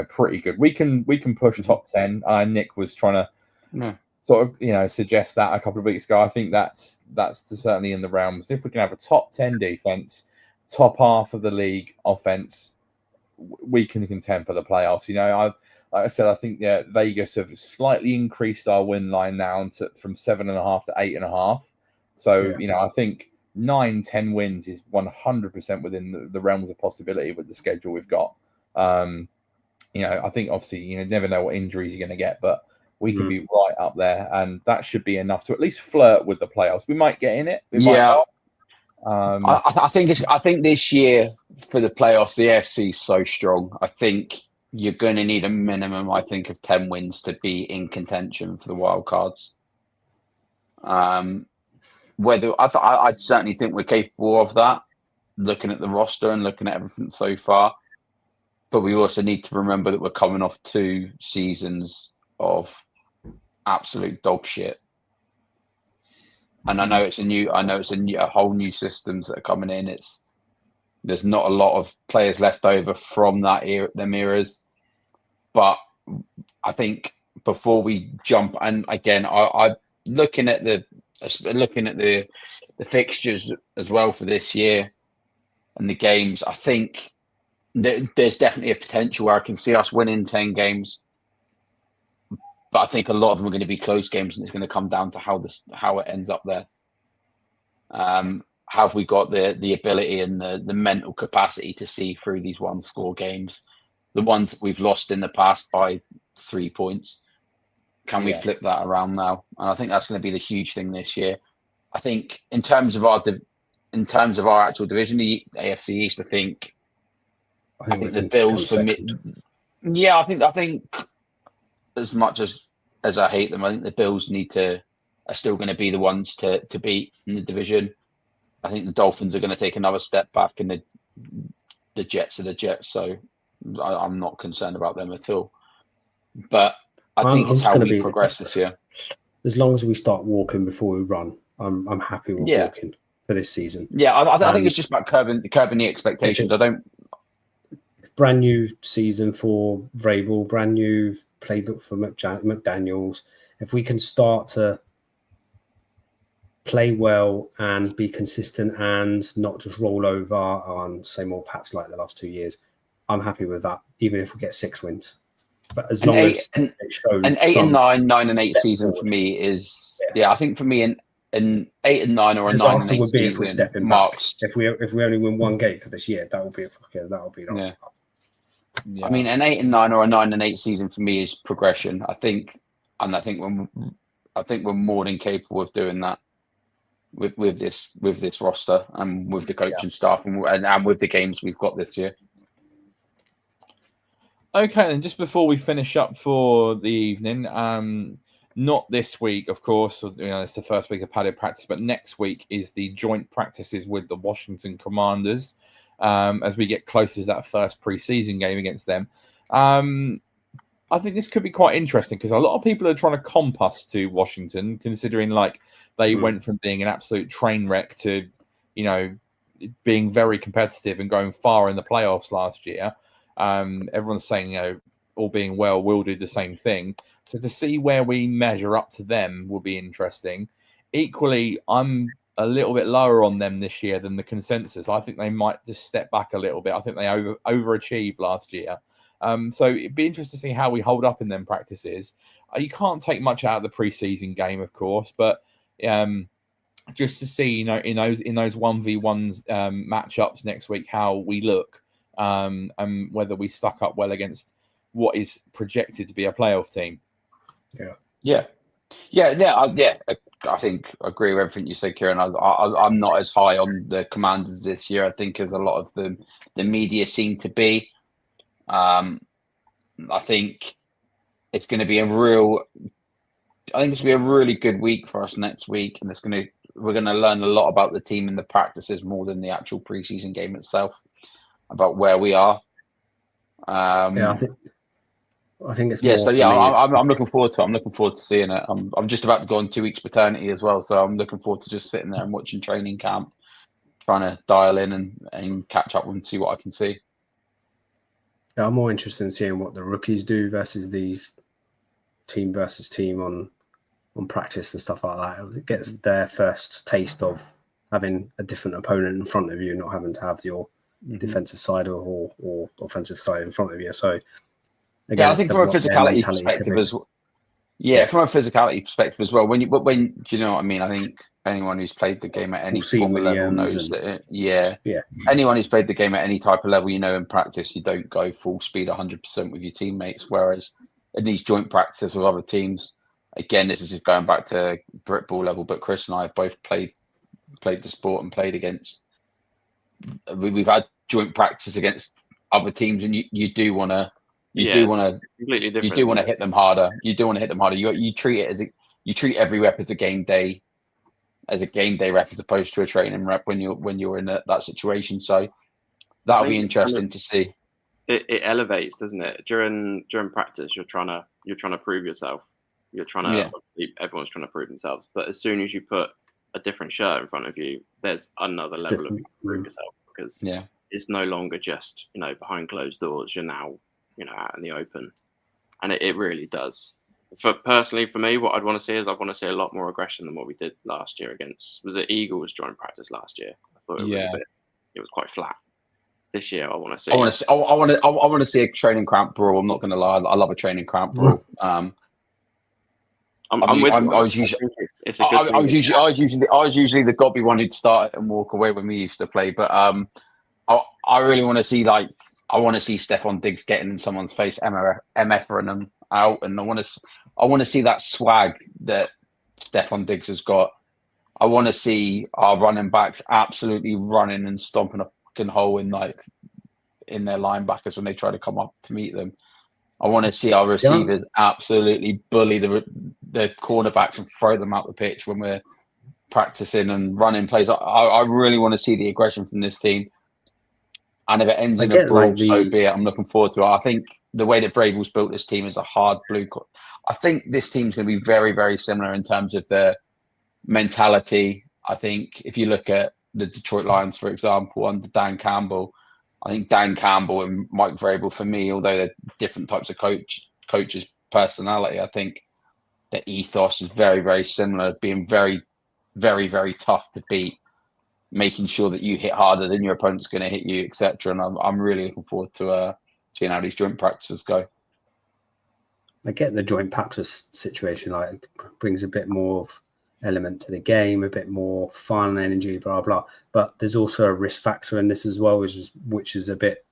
pretty good. We can push top 10. Nick was trying to sort of, suggest that a couple of weeks ago. I think that's certainly in the realms. If we can have a top 10 defense, top half of the league offense, we can contend for the playoffs. Like I said, I think Vegas have slightly increased our win line now from 7.5 to 8.5. So I think 9-10 wins is 100% within the realms of possibility with the schedule we've got. I think obviously you never know what injuries you're going to get, but we can be right up there, and that should be enough to at least flirt with the playoffs. We might get in it. I think this year for the playoffs, the AFC is so strong. I think you're going to need a minimum, of 10 wins to be in contention for the wild cards. I'd certainly think we're capable of that, looking at the roster and looking at everything so far. But we also need to remember that we're coming off 2 seasons of absolute dog shit. And I know it's a whole new systems that are coming in. There's not a lot of players left over from them eras. But I think before we jump, and again, I'm looking at the fixtures as well for this year and the games. I think there's definitely a potential where I can see us winning 10 games. But I think a lot of them are going to be close games, and it's going to come down to how it ends up there. Have we got the ability and the mental capacity to see through these one-score games, the ones that we've lost in the past by 3 points? Can we flip that around now? And I think that's going to be the huge thing this year. I think in terms of our actual division, the AFC East, I think the Bills for me. Yeah, I think as much as I hate them, I think the Bills are still going to be the ones to beat in the division. I think the Dolphins are going to take another step back, and the Jets are the Jets, so I'm not concerned about them at all. But I think it's how we progress this year. As long as we start walking before we run, I'm happy with walking for this season. Yeah, I think it's just about curbing the expectations. Brand new season for Vrabel, brand new playbook for McDaniels. If we can start to play well and be consistent and not just roll over on same old Pats like the last 2 years, I'm happy with that, even if we get 6 wins. But as long as it shows an 8 and 9, 9 and 8 season for me is I think for me an 8 and 9 or a 9 and 8 season marks. If we only win one game for this year, that will be yeah. I mean, an 8 and 9 or a 9 and 8 season for me is progression. I think we're more than capable of doing that with this roster and with the coaching staff and with the games we've got this year. Okay, and just before we finish up for the evening, not this week, of course. It's the first week of padded practice, but next week is the joint practices with the Washington Commanders. As we get closer to that first preseason game against them, I think this could be quite interesting because a lot of people are trying to comp us to Washington, considering like they went from being an absolute train wreck to, being very competitive and going far in the playoffs last year. Everyone's saying, all being well, we'll do the same thing. So to see where we measure up to them will be interesting. Equally, I'm a little bit lower on them this year than the consensus. I think they might just step back a little bit. I think they overachieved last year. So it'd be interesting to see how we hold up in them practices. You can't take much out of the preseason game, of course, but just to see, in those 1v1s matchups next week, how we look and whether we stuck up well against what is projected to be a playoff team. I think I agree with everything you said, Kieran. I'm not as high on the Commanders this year, I think, as a lot of the media seem to be. I think it's going to be a really good week for us next week, and we're going to learn a lot about the team in the practices more than the actual preseason game itself, about where we are. I think it's I'm looking forward to it. I'm looking forward to seeing it. I'm just about to go on 2 weeks paternity as well, so I'm looking forward to just sitting there and watching training camp, trying to dial in and catch up and see what I can see. Yeah, I'm more interested in seeing what the rookies do versus these team versus team on practice and stuff like that. It gets their first taste of having a different opponent in front of you, not having to have your defensive side or offensive side in front of you. So again, I think from a physicality perspective as well. From a physicality perspective as well. When do you know what I mean? I think anyone who's played the game at any form of level knows that. Anyone who's played the game at any type of level, in practice you don't go full speed 100% with your teammates. Whereas in these joint practices with other teams, again, this is just going back to Brit ball level. But Chris and I have both played the sport and played against. We've had joint practice against other teams, and you do want to. You do want to hit them harder. You treat it you treat every rep as a game day rep as opposed to a training rep when you're in that situation. So that'll be interesting to see. It elevates, doesn't it? During practice, you're trying to prove yourself. You're trying to obviously everyone's trying to prove themselves. But as soon as you put a different shirt in front of you, there's another level of prove yourself because it's no longer just behind closed doors. You're now out in the open, and it really does. Personally, for me, what I'd want to see is a lot more aggression than what we did last year against. Was it Eagles joint practice last year? I thought it was quite flat. This year, I want to see. I want to see a training camp brawl. I'm not going to lie. I love a training camp brawl. I was usually the gobby one who'd start it and walk away when we used to play. But I really want to see I want to see Stephon Diggs getting in someone's face, MFing them out, and I want to see that swag that Stephon Diggs has got. I want to see our running backs absolutely running and stomping a fucking hole in their linebackers when they try to come up to meet them. I want to see our receivers absolutely bully the cornerbacks and throw them out the pitch when we're practicing and running plays. I really want to see the aggression from this team. And if it ends in a brawl, so be it. I'm looking forward to it. I think the way that Vrabel's built this team is a hard blue. I think this team's going to be very, very similar in terms of their mentality. I think if you look at the Detroit Lions, for example, under Dan Campbell, I think Dan Campbell and Mike Vrabel, for me, although they're different types of coaches' personality, I think the ethos is very, very similar, being very, very, very tough to beat, making sure that you hit harder than your opponent's going to hit you, etc. And I'm really looking forward to seeing how these joint practices go. I get the joint practice situation, like brings a bit more of element to the game, a bit more fun, energy, blah blah. But there's also a risk factor in this as well, which is a bit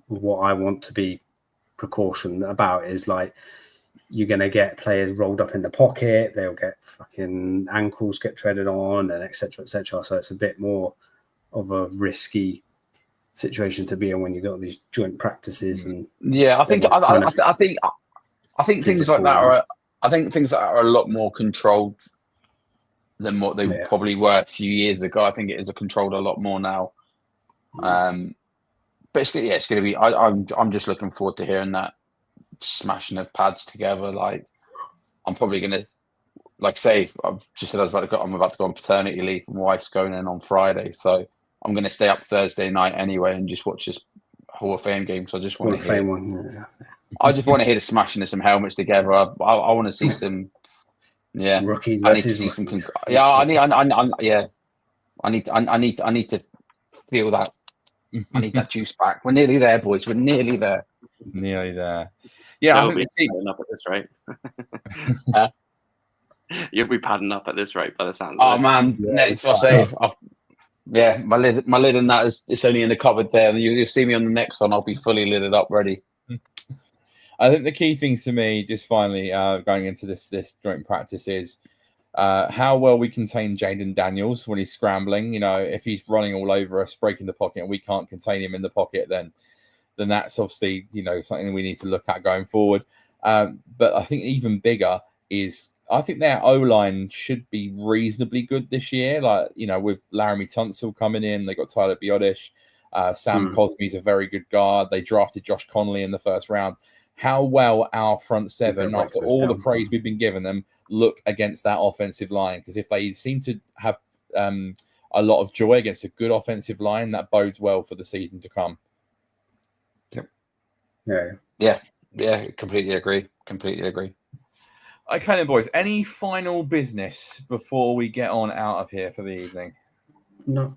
what I want to be precaution about. Is like you're going to get players rolled up in the pocket, they'll get fucking ankles get treaded on, and etc. etc. So it's a bit more of a risky situation to be in when you've got these joint practices. And yeah, I think things like that are. I think things like that are a lot more controlled than what they probably were a few years ago. I think it is controlled a lot more now. But it's going to be. I'm just looking forward to hearing that smashing of pads together. Like, I'm probably going to, like, say, I've just said I'm about to go on paternity leave. My wife's going in on Friday, so I'm going to stay up Thursday night anyway and just watch this Hall of Fame game. So I just want to hear. I just want to hear the smashing of some helmets together. I want to see some. Yeah, rookies. I need to see some. I need to feel that. I need that juice back. We're nearly there, boys. We're nearly there. Nearly there. Yeah, I'll be padding up at this rate. You'll be padding up at this rate by the sound. Oh man, that's what I say. Yeah, my lid and that is it's only in the cupboard there. And you'll see me on the next one. I'll be fully lidded up, ready. I think the key things to me, just finally going into this joint practice, is how well we contain Jaden Daniels when he's scrambling. You know, if he's running all over us, breaking the pocket, and we can't contain him in the pocket, then that's obviously, you know, something we need to look at going forward. But I think even bigger is I think their O-line should be reasonably good this year. Like, you know, with Laramie Tunsil coming in, they got Tyler Biodish. Sam Cosme's a very good guard. They drafted Josh Connolly in the first round. How well our front seven, after all the praise we've been giving them, look against that offensive line. Because if they seem to have a lot of joy against a good offensive line, that bodes well for the season to come. Yeah. Completely agree. Okay then, boys. Any final business before we get on out of here for the evening? No.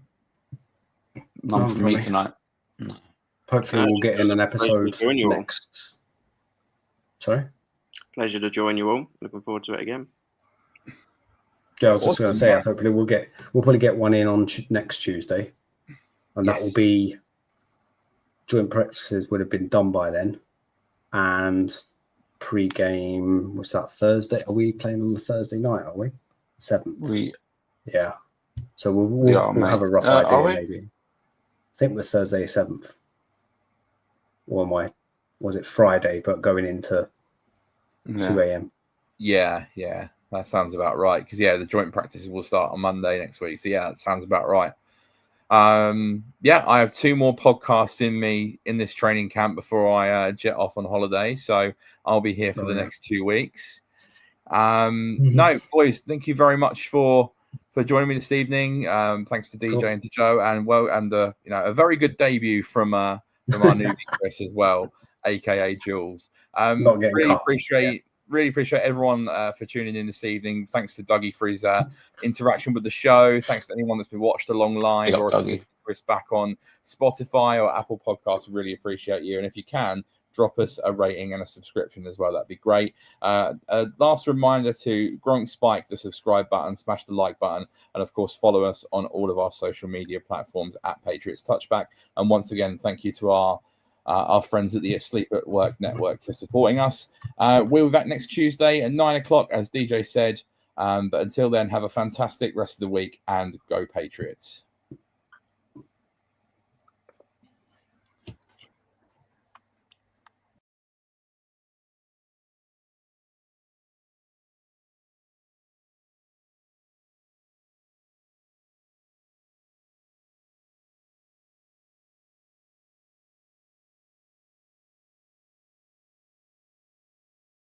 None for me tonight. No. Hopefully we'll get in an episode next. Sorry? Pleasure to join you all. Looking forward to it again. Yeah, I was just going to say, hopefully we'll probably get one in on next Tuesday. And that will be joint practices would have been done by then. And pre-game, what's that, Thursday? Are we playing on the Thursday night, are we? 7th. Yeah. So we'll have a rough idea, maybe. I think we're Thursday 7th. Or was it Friday, but going into 2 a.m.? Yeah. That sounds about right. Because, the joint practices will start on Monday next week. So, that sounds about right. I have 2 more podcasts in me in this training camp before I jet off on holiday. So I'll be here for the next 2 weeks. No, boys, thank you very much for joining me this evening. Thanks to DJ and to Joe, and a very good debut from our newbie Chris as well, aka Jules. Really appreciate everyone for tuning in this evening. Thanks to Dougie for his interaction with the show. Thanks to anyone that's been watched along live or Chris back on Spotify or Apple Podcasts. We really appreciate you. And if you can, drop us a rating and a subscription as well. That'd be great. A last reminder to Gronk Spike the subscribe button, smash the like button, and of course follow us on all of our social media platforms at Patriots Touchback. And once again, thank you to our friends at the Asleep at Work Network for supporting us. We'll be back next Tuesday at 9 o'clock, as DJ said. But until then, have a fantastic rest of the week and go Patriots.